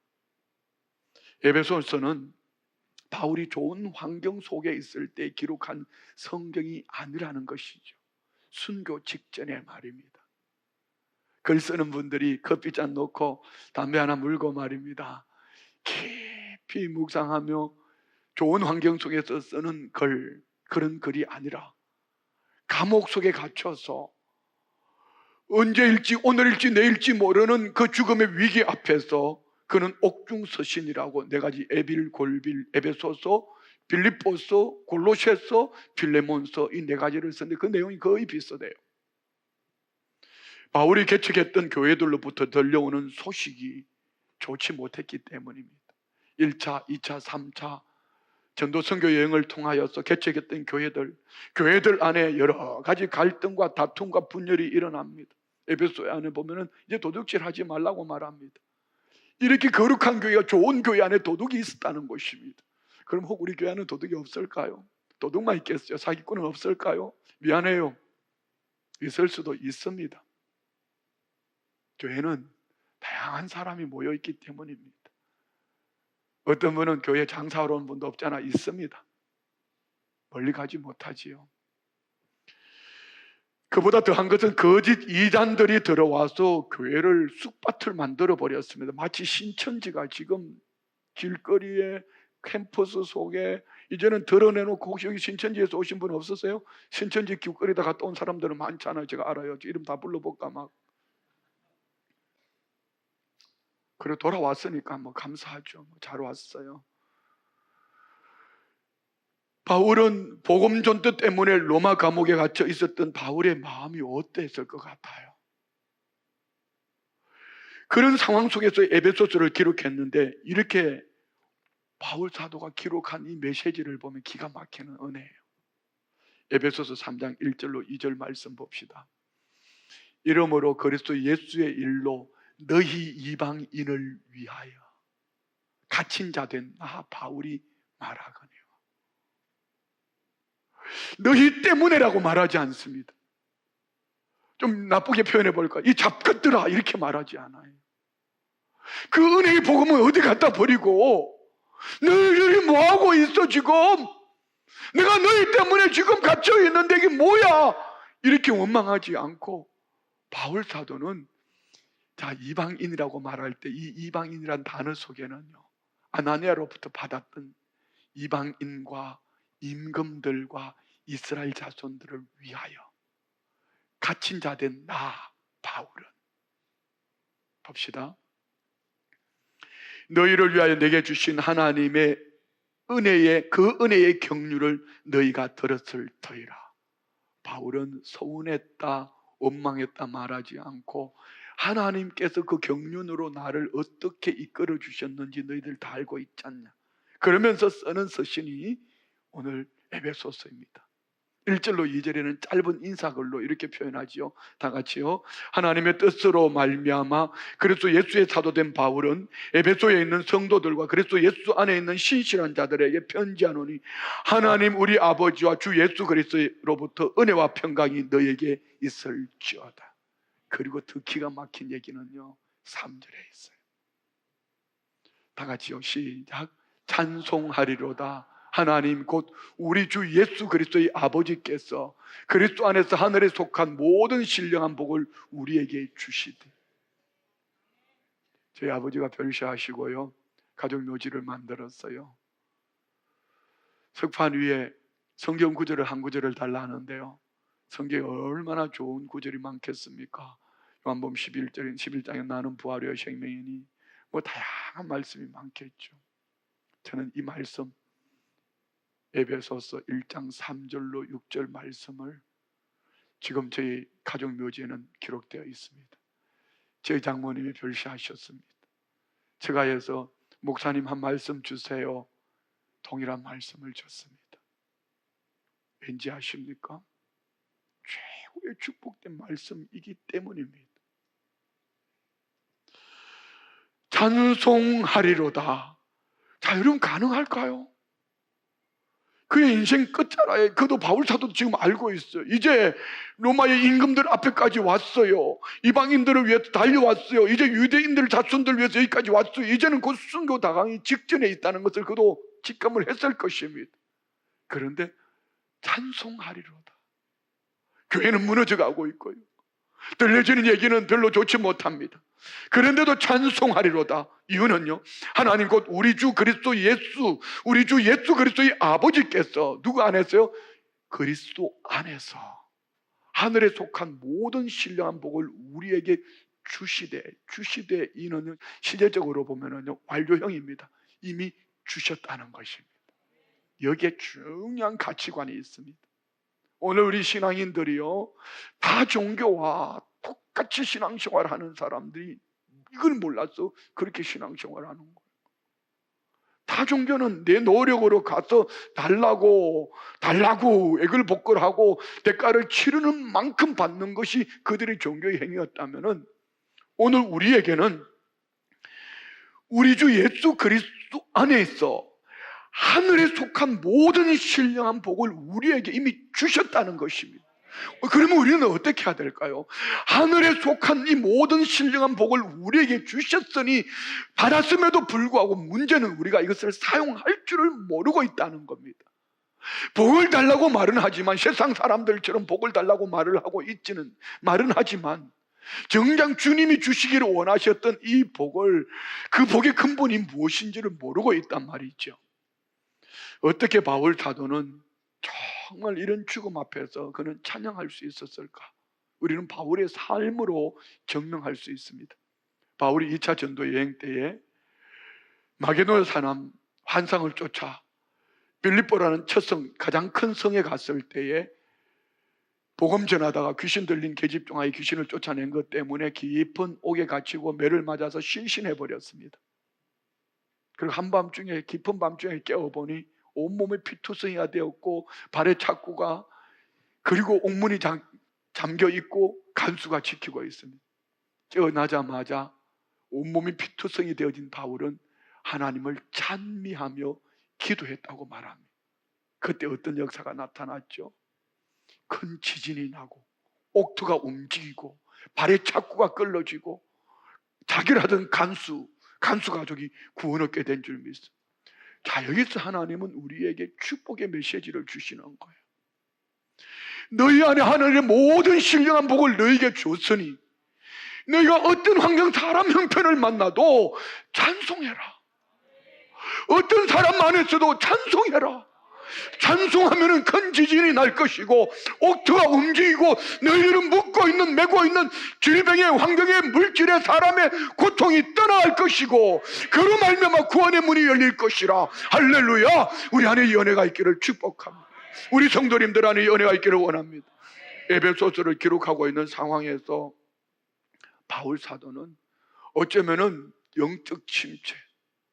에베소서는 바울이 좋은 환경 속에 있을 때 기록한 성경이 아니라는 것이죠. 순교 직전의 말입니다. 글 쓰는 분들이 커피잔 놓고 담배 하나 물고 말입니다. 깊이 묵상하며 좋은 환경 속에서 쓰는 그런 글이 아니라 감옥 속에 갇혀서 언제일지 오늘일지 내일지 모르는 그 죽음의 위기 앞에서 그는 옥중서신이라고 네 가지 에빌, 골빌, 에베소서, 빌립보서, 골로새서, 필레몬서 이 네 가지를 썼는데 그 내용이 거의 비슷해요. 바울이 개척했던 교회들로부터 들려오는 소식이 좋지 못했기 때문입니다. 1차, 2차, 3차 전도 선교 여행을 통하여서 개척했던 교회들 안에 여러 가지 갈등과 다툼과 분열이 일어납니다. 에베소 안에 보면은 이제 도둑질 하지 말라고 말합니다. 이렇게 거룩한 교회가 좋은 교회 안에 도둑이 있었다는 것입니다. 그럼 혹 우리 교회 안에 도둑이 없을까요? 도둑만 있겠어요? 사기꾼은 없을까요? 미안해요. 있을 수도 있습니다. 교회는 다양한 사람이 모여 있기 때문입니다. 어떤 분은 교회 장사하러 온 분도 없잖아. 있습니다. 멀리 가지 못하지요. 그보다 더한 것은 거짓 이단들이 들어와서 교회를 쑥밭을 만들어 버렸습니다. 마치 신천지가 지금 길거리에 캠퍼스 속에 이제는 드러내놓고 혹시 여기 신천지에서 오신 분 없으세요? 신천지 길거리다 갔다 온 사람들은 많잖아요. 제가 알아요. 이름 다 불러볼까 막. 그래 돌아왔으니까 뭐 감사하죠. 잘 왔어요. 바울은 복음 전도 때문에 로마 감옥에 갇혀 있었던 바울의 마음이 어땠을 것 같아요? 그런 상황 속에서 에베소서를 기록했는데 이렇게 바울 사도가 기록한 이 메시지를 보면 기가 막히는 은혜예요. 에베소서 3장 1절로 2절 말씀 봅시다. 이러므로 그리스도 예수의 일로 너희 이방인을 위하여 갇힌 자 된 나 바울이 말하거니와. 너희 때문에라고 말하지 않습니다. 좀 나쁘게 표현해 볼까? 이 잡것들아 이렇게 말하지 않아요. 그 은혜의 복음은 어디 갖다 버리고 너희들이 뭐하고 있어 지금? 내가 너희 때문에 지금 갇혀 있는데 이게 뭐야? 이렇게 원망하지 않고 바울 사도는 자 이방인이라고 말할 때 이 이방인이란 단어 속에는요 아나니아로부터 받았던 이방인과 임금들과 이스라엘 자손들을 위하여 갇힌 자 된 나 바울은 봅시다. 너희를 위하여 내게 주신 하나님의 은혜의 그 은혜의 경륜을 너희가 들었을 터이라. 바울은 서운했다 원망했다 말하지 않고 하나님께서 그 경륜으로 나를 어떻게 이끌어 주셨는지 너희들 다 알고 있지 않냐. 그러면서 쓰는 서신이 오늘 에베소서입니다. 1절로 2절에는 짧은 인사글로 이렇게 표현하지요. 다 같이요. 하나님의 뜻으로 말미암아 그리스도 예수의 사도된 바울은 에베소에 있는 성도들과 그리스도 예수 안에 있는 신실한 자들에게 편지하노니 하나님 우리 아버지와 주 예수 그리스도로부터 은혜와 평강이 너에게 있을지어다. 그리고 더 기가 막힌 얘기는요 3절에 있어요. 다 같이요. 시작. 찬송하리로다. 하나님 곧 우리 주 예수 그리스도의 아버지께서 그리스도 안에서 하늘에 속한 모든 신령한 복을 우리에게 주시되. 저희 아버지가 별시하시고요 가족 묘지를 만들었어요. 석판 위에 성경 구절을 한 구절을 달라 하는데요 성경에 얼마나 좋은 구절이 많겠습니까? 요한복음 11장에 나는 부활이요 생명이니 뭐 다양한 말씀이 많겠죠. 저는 이 말씀 에베소서 1장 3절로 6절 말씀을 지금 저희 가족 묘지에는 기록되어 있습니다. 저희 장모님이 별시하셨습니다. 제가 해서 목사님 한 말씀 주세요. 동일한 말씀을 줬습니다. 왠지 아십니까? 최고의 축복된 말씀이기 때문입니다. 찬송하리로다. 자, 여러분 가능할까요? 그의 인생 끝자락에 그도 바울 사도도 지금 알고 있어요. 이제 로마의 임금들 앞에까지 왔어요. 이방인들을 위해서 달려왔어요. 이제 유대인들 자손들 위해서 여기까지 왔어요. 이제는 곧 순교 당하기 직전에 있다는 것을 그도 직감을 했을 것입니다. 그런데 찬송하리로다. 교회는 무너져가고 있고요. 들려지는 얘기는 별로 좋지 못합니다. 그런데도 찬송하리로다. 이유는요 하나님 곧 우리 주 그리스도 예수 우리 주 예수 그리스도의 아버지께서 누구 안에서요? 그리스도 안에서 하늘에 속한 모든 신령한 복을 우리에게 주시되 이는 시제적으로 보면은요 완료형입니다. 이미 주셨다는 것입니다. 여기에 중요한 가치관이 있습니다. 오늘 우리 신앙인들이요 다 종교와 똑같이 신앙생활 하는 사람들이 이걸 몰라서 그렇게 신앙생활 하는 거예요. 다 종교는 내 노력으로 가서 달라고 애걸복걸하고 대가를 치르는 만큼 받는 것이 그들의 종교의 행위였다면 오늘 우리에게는 우리 주 예수 그리스도 안에 있어 하늘에 속한 모든 신령한 복을 우리에게 이미 주셨다는 것입니다. 그러면 우리는 어떻게 해야 될까요? 하늘에 속한 이 모든 신령한 복을 우리에게 주셨으니 받았음에도 불구하고 문제는 우리가 이것을 사용할 줄을 모르고 있다는 겁니다. 복을 달라고 말은 하지만 세상 사람들처럼 복을 달라고 말은 하지만 정작 주님이 주시기를 원하셨던 이 복을 그 복의 근본이 무엇인지를 모르고 있단 말이죠. 어떻게 바울 사도는 정말 이런 죽음 앞에서 그는 찬양할 수 있었을까? 우리는 바울의 삶으로 증명할 수 있습니다. 바울이 2차 전도 여행 때에 마게도냐 사람 환상을 쫓아 빌립보라는 첫 성, 가장 큰 성에 갔을 때에 복음 전하다가 귀신 들린 계집종아의 귀신을 쫓아낸 것 때문에 깊은 옥에 갇히고 매를 맞아서 실신해 버렸습니다. 그리고 한밤중에, 깊은 밤중에 깨어보니 온몸에 피투성이가 되었고 발에 착구가, 그리고 옥문이 잠겨 있고 간수가 지키고 있습니다. 깨어나자마자 온몸이 피투성이 되어진 바울은 하나님을 찬미하며 기도했다고 말합니다. 그때 어떤 역사가 나타났죠? 큰 지진이 나고 옥토가 움직이고 발에 착구가 끌어지고 자기를 하던 간수 가족이 구원 얻게 된 줄 믿습니다. 자, 여기서 하나님은 우리에게 축복의 메시지를 주시는 거예요. 너희 안에 하나님의 모든 신령한 복을 너희에게 줬으니 너희가 어떤 환경, 사람 형편을 만나도 찬송해라. 어떤 사람 안에서도 찬송해라. 찬송하면 큰 지진이 날 것이고 옥토가 움직이고 너희들은 묶고 있는, 매고 있는 질병의, 환경의, 물질의, 사람의 고통이 떠나갈 것이고 그로 말미암아 구원의 문이 열릴 것이라. 할렐루야. 우리 안에 이 은혜가 있기를 축복합니다. 우리 성도님들 안에 이 은혜가 있기를 원합니다. 에베소서를 기록하고 있는 상황에서 바울 사도는 어쩌면은 영적 침체,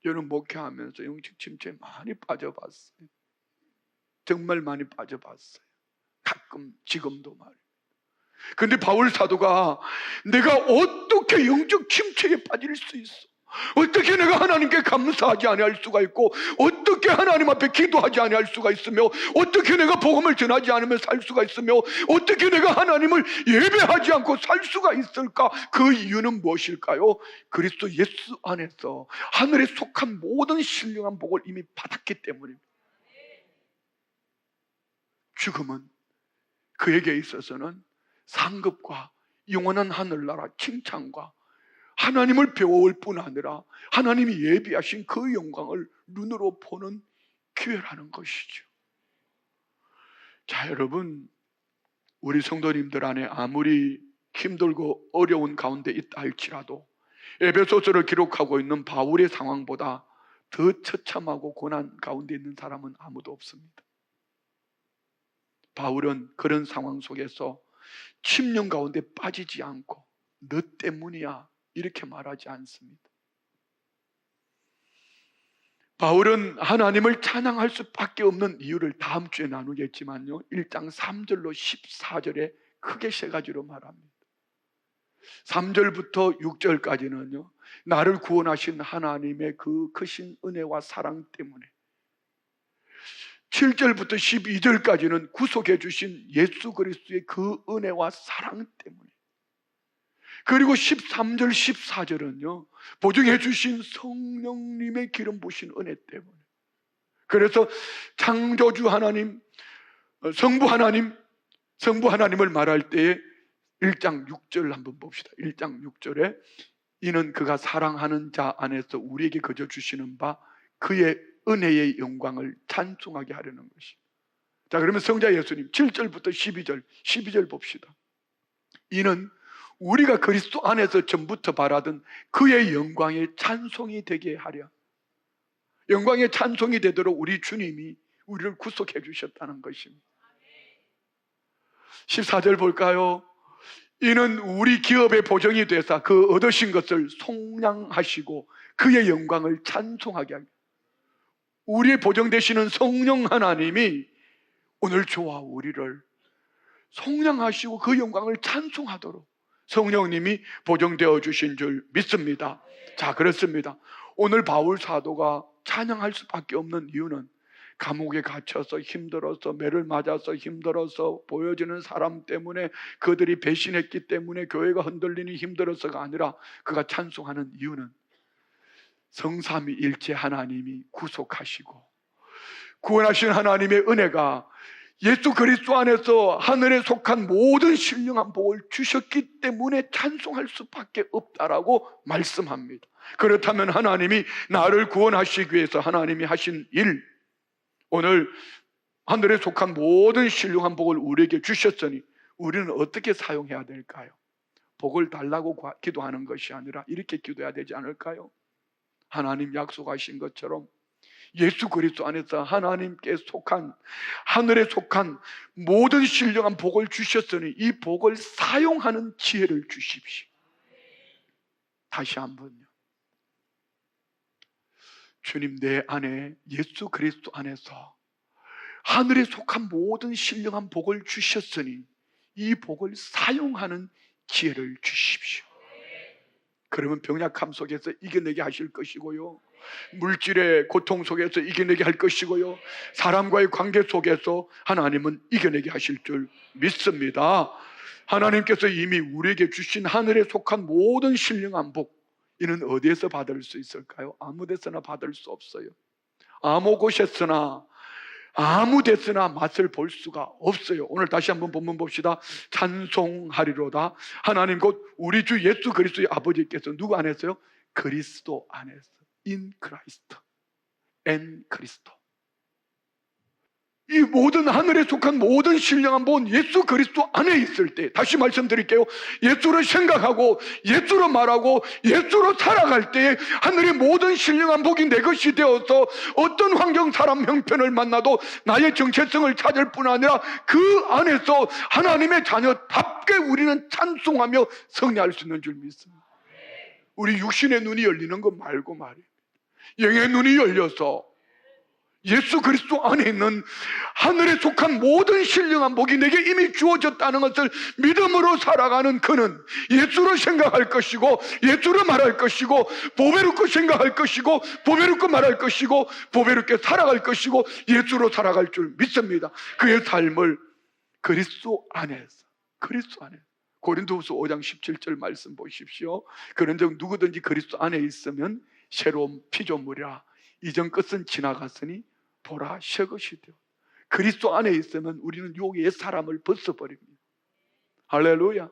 저는 목회하면서 영적 침체에 많이 빠져봤어요. 정말 많이 빠져봤어요. 가끔, 지금도 말이에요. 근데 바울 사도가 내가 어떻게 영적 침체에 빠질 수 있어? 어떻게 내가 하나님께 감사하지 아니할 수가 있고, 어떻게 하나님 앞에 기도하지 아니할 수가 있으며, 어떻게 내가 복음을 전하지 않으면 살 수가 있으며, 어떻게 내가 하나님을 예배하지 않고 살 수가 있을까? 그 이유는 무엇일까요? 그리스도 예수 안에서 하늘에 속한 모든 신령한 복을 이미 받았기 때문입니다. 죽음은 그에게 있어서는 상급과 영원한 하늘나라 칭찬과 하나님을 배워올 뿐 아니라 하나님이 예비하신 그 영광을 눈으로 보는 기회라는 것이죠. 자, 여러분, 우리 성도님들 안에 아무리 힘들고 어려운 가운데 있다 할지라도 에베소서를 기록하고 있는 바울의 상황보다 더 처참하고 고난 가운데 있는 사람은 아무도 없습니다. 바울은 그런 상황 속에서 침륜 가운데 빠지지 않고 너 때문이야 이렇게 말하지 않습니다. 바울은 하나님을 찬양할 수밖에 없는 이유를 다음 주에 나누겠지만요, 1장 3절로 14절에 크게 세 가지로 말합니다. 3절부터 6절까지는요, 나를 구원하신 하나님의 그 크신 은혜와 사랑 때문에, 7절부터 12절까지는 구속해 주신 예수 그리스도의 그 은혜와 사랑 때문에, 그리고 13절 14절은요 보증해 주신 성령님의 기름 부으신 은혜 때문에. 그래서 창조주 하나님, 성부 하나님을 말할 때에 1장 6절 한번 봅시다. 1장 6절에 이는 그가 사랑하는 자 안에서 우리에게 거저 주시는 바 그의 은혜의 영광을 찬송하게 하려는 것입니다. 자, 그러면 성자 예수님 7절부터 12절 봅시다. 이는 우리가 그리스도 안에서 전부터 바라던 그의 영광의 찬송이 되게 하려, 영광의 찬송이 되도록 우리 주님이 우리를 구속해 주셨다는 것입니다. 14절 볼까요? 이는 우리 기업의 보정이 되사 그 얻으신 것을 속량하시고 그의 영광을 찬송하게 하기. 우리의 보정 되시는 성령 하나님이 오늘 저와 우리를 속량하시고 그 영광을 찬송하도록 성령님이 보정되어 주신 줄 믿습니다. 자, 그렇습니다. 오늘 바울 사도가 찬양할 수밖에 없는 이유는 감옥에 갇혀서 힘들어서, 매를 맞아서 힘들어서, 보여지는 사람 때문에, 그들이 배신했기 때문에 교회가 흔들리니 힘들어서가 아니라 그가 찬송하는 이유는 성삼위일체 하나님이 구속하시고 구원하신 하나님의 은혜가 예수 그리스도 안에서 하늘에 속한 모든 신령한 복을 주셨기 때문에 찬송할 수밖에 없다라고 말씀합니다. 그렇다면 하나님이 나를 구원하시기 위해서 하나님이 하신 일, 오늘 하늘에 속한 모든 신령한 복을 우리에게 주셨으니 우리는 어떻게 사용해야 될까요? 복을 달라고 기도하는 것이 아니라 이렇게 기도해야 되지 않을까요? 하나님 약속하신 것처럼 예수 그리스도 안에서 하나님께 속한, 하늘에 속한 모든 신령한 복을 주셨으니 이 복을 사용하는 지혜를 주십시오. 다시 한번요. 주님, 내 안에 예수 그리스도 안에서 하늘에 속한 모든 신령한 복을 주셨으니 이 복을 사용하는 지혜를 주십시오. 그러면 병약함 속에서 이겨내게 하실 것이고요, 물질의 고통 속에서 이겨내게 할 것이고요, 사람과의 관계 속에서 하나님은 이겨내게 하실 줄 믿습니다. 하나님께서 이미 우리에게 주신 하늘에 속한 모든 신령한 복, 이는 어디에서 받을 수 있을까요? 아무 데서나 받을 수 없어요. 아무 곳에서나 아무 데서나 맛을 볼 수가 없어요. 오늘 다시 한번 본문 봅시다. 찬송하리로다. 하나님 곧 우리 주 예수 그리스도의 아버지께서 누구 안에서요? 그리스도 안에서. In Christ. En Cristo. 이 모든 하늘에 속한 모든 신령한 본 예수 그리스도 안에 있을 때, 다시 말씀드릴게요, 예수를 생각하고 예수로 말하고 예수로 살아갈 때 하늘의 모든 신령한 복이 내 것이 되어서 어떤 환경, 사람, 형편을 만나도 나의 정체성을 찾을 뿐 아니라 그 안에서 하나님의 자녀답게 우리는 찬송하며 승리할 수 있는 줄 믿습니다. 우리 육신의 눈이 열리는 것 말고 말이에요, 영의 눈이 열려서 예수 그리스도 안에 있는 하늘에 속한 모든 신령한 복이 내게 이미 주어졌다는 것을 믿음으로 살아가는 그는 예수로 생각할 것이고 예수로 말할 것이고 보배롭고 생각할 것이고 보배롭고 말할 것이고 보배롭게 살아갈 것이고 예수로 살아갈 줄 믿습니다. 그의 삶을 그리스도 안에서, 그리스도 안에서. 고린도후서 5장 17절 말씀 보십시오. 그런즉 누구든지 그리스도 안에 있으면 새로운 피조물이라, 이전 것은 지나갔으니 보라 새 것이 되어. 그리스도 안에 있으면 우리는 요 옛 사람을 벗어버립니다. 할렐루야.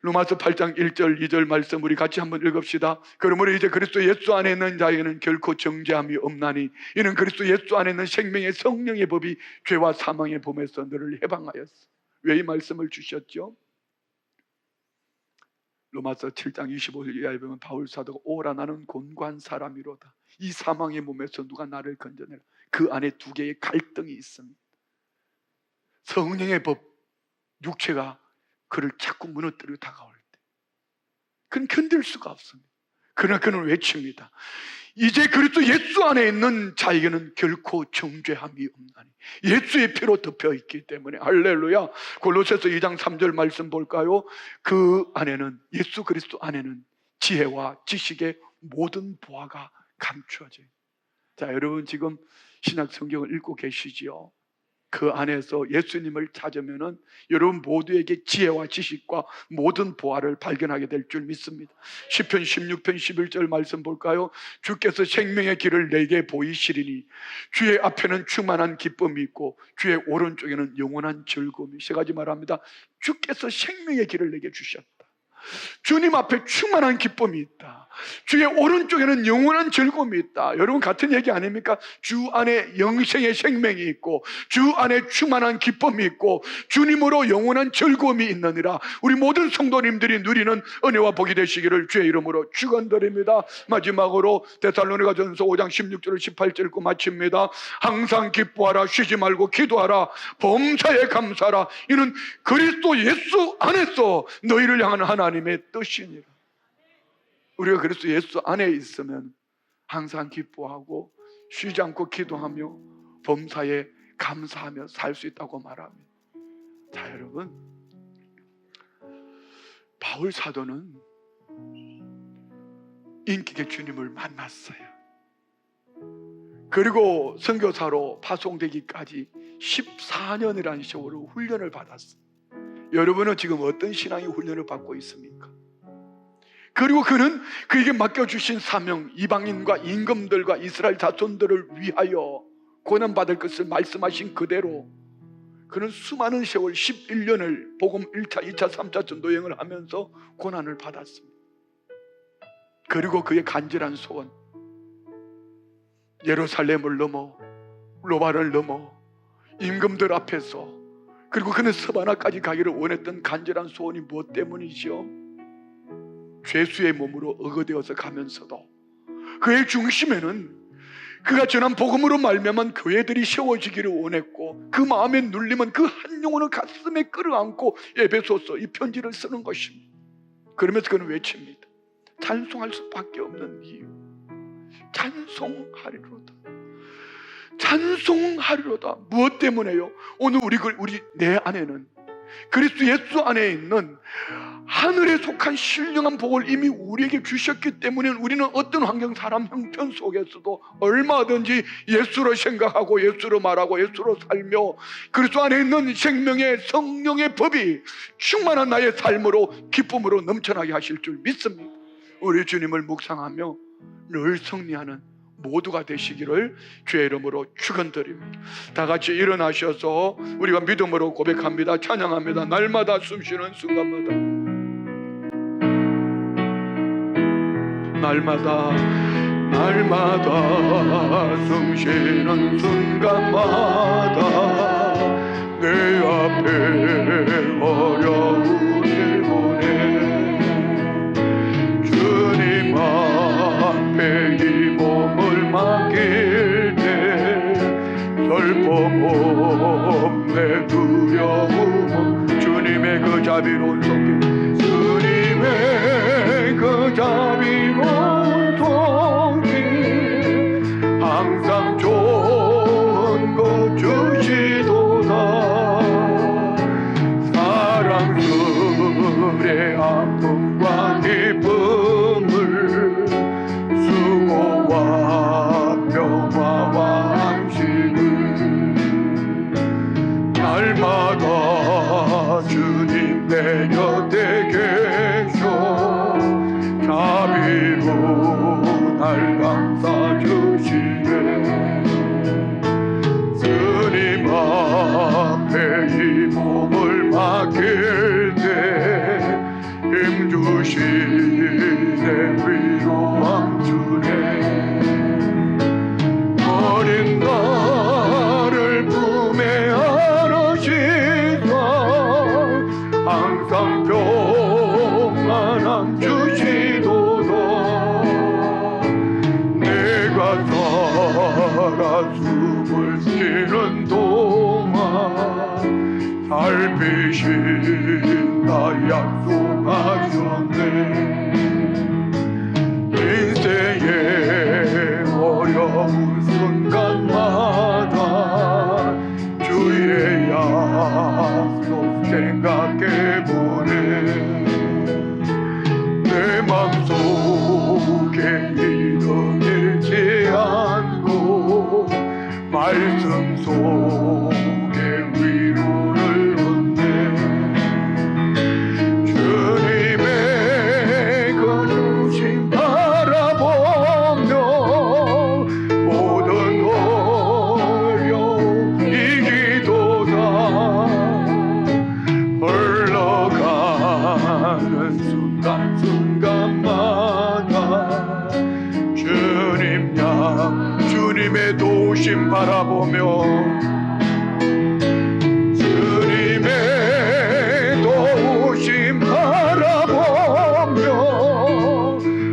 로마서 8장 1절 2절 말씀 우리 같이 한번 읽읍시다. 그러므로 이제 그리스도 예수 안에 있는 자에게는 결코 정죄함이 없나니 이는 그리스도 예수 안에 있는 생명의 성령의 법이 죄와 사망의 범에서 너를 해방하였어. 왜 이 말씀을 주셨죠? 로마서 7장 25절 이하에 보면 바울 사도가 오라 나는 곤고한 사람이로다. 이 사망의 몸에서 누가 나를 건져내라. 그 안에 두 개의 갈등이 있습니다. 성령의 법, 육체가 그를 자꾸 무너뜨리고 다가올 때 그는 견딜 수가 없습니다. 그러나 그는 외칩니다. 이제 그리스도 예수 안에 있는 자에게는 결코 정죄함이 없나니 예수의 피로 덮여있기 때문에. 할렐루야. 골로새서 2장 3절 말씀 볼까요? 그 안에는, 예수 그리스도 안에는 지혜와 지식의 모든 보화가 감추어져요. 자, 여러분 지금 신약 성경을 읽고 계시지요? 그 안에서 예수님을 찾으면은 여러분 모두에게 지혜와 지식과 모든 보화를 발견하게 될 줄 믿습니다. 시편 16편 11절 말씀 볼까요? 주께서 생명의 길을 내게 보이시리니 주의 앞에는 충만한 기쁨이 있고 주의 오른쪽에는 영원한 즐거움이. 세 가지 말합니다. 주께서 생명의 길을 내게 주셨다. 주님 앞에 충만한 기쁨이 있다. 주의 오른쪽에는 영원한 즐거움이 있다. 여러분 같은 얘기 아닙니까? 주 안에 영생의 생명이 있고 주 안에 충만한 기쁨이 있고 주님으로 영원한 즐거움이 있느니라. 우리 모든 성도님들이 누리는 은혜와 복이 되시기를 주의 이름으로 축원드립니다. 마지막으로 데살로니가전서 5장 16절 18절 읽고 마칩니다. 항상 기뻐하라, 쉬지 말고 기도하라, 범사에 감사하라. 이는 그리스도 예수 안에서 너희를 향한 하나님의 뜻이니라. 우리가 그리스도 예수 안에 있으면 항상 기뻐하고 쉬지 않고 기도하며 범사에 감사하며 살 수 있다고 말합니다. 자, 여러분, 바울 사도는 인격의 주님을 만났어요. 그리고 선교사로 파송되기까지 14년이라는 세월을 훈련을 받았어요. 여러분은 지금 어떤 신앙의 훈련을 받고 있습니까? 그리고 그는 그에게 맡겨주신 사명, 이방인과 임금들과 이스라엘 자손들을 위하여 고난받을 것을 말씀하신 그대로 그는 수많은 세월 11년을 복음 1차, 2차, 3차 전도여행을 하면서 고난을 받았습니다. 그리고 그의 간절한 소원, 예루살렘을 넘어 로마를 넘어 임금들 앞에서, 그리고 그는 서바나까지 가기를 원했던 간절한 소원이 무엇 때문이죠? 죄수의 몸으로 의거되어서 가면서도 그의 중심에는 그가 전한 복음으로 말미암아 교회들이 세워지기를 원했고, 그 마음에 눌리면 그 한 영혼을 가슴에 끌어안고 에베소서 이 편지를 쓰는 것입니다. 그러면서 그는 외칩니다. 찬송할 수밖에 없는 이유, 찬송하리로다. 찬송하리로다. 무엇 때문에요? 오늘 우리 내 안에는 그리스도 예수 안에 있는 하늘에 속한 신령한 복을 이미 우리에게 주셨기 때문에 우리는 어떤 환경, 사람 형편 속에서도 얼마든지 예수로 생각하고 예수로 말하고 예수로 살며 그리스도 안에 있는 생명의 성령의 법이 충만한 나의 삶으로 기쁨으로 넘쳐나게 하실 줄 믿습니다. 우리 주님을 묵상하며 늘 승리하는 모두가 되시기를 주의 이름으로 축원드립니다. 다 같이 일어나셔서 우리가 믿음으로 고백합니다. 찬양합니다. 날마다 숨쉬는 순간마다, 날마다 숨쉬는 순간마다 내 앞에 어려운 일 보내 주님 앞에 이 몸을 맡길 때 슬픔없네 두려움 주님의 그 자비로운 손길, 주님의 그 자비로운 손길 항상 좋은 것 주시도다. 사랑스레 아픔과 기쁨을 수고와 평화와 안식을 날마다 주님 내 곁에 계셔 자비로 날 감싸주시네. 주님 앞에 이 몸을 맡길 때 힘주시네 위로함 주네. 어린 나를 품에 안으시사 항상 평안함 주시도다. 내가 살아 숨을 쉬는 동안 살피신다 약속하셨네. 인생의 어려운 순간마다 주의 약속 생각해보네. 내 맘속에 믿음 잃지 않고 말씀 속에 위로를 얻네. 주님의 그 주심 바라보며 모든 어려움 이기도다. 흘러가는 순간순간마다 주님 양 주님의 도우심 바라보며 주님의 도우심 바라보며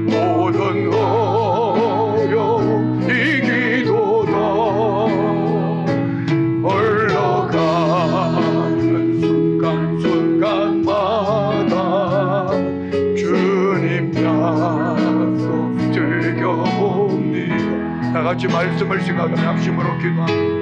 모든 어려움 이기도다. 흘러가는 순간순간마다 주님 약속 즐겨봅니다. 다 같이 말씀을 생각하며 합심으로 기도합니다.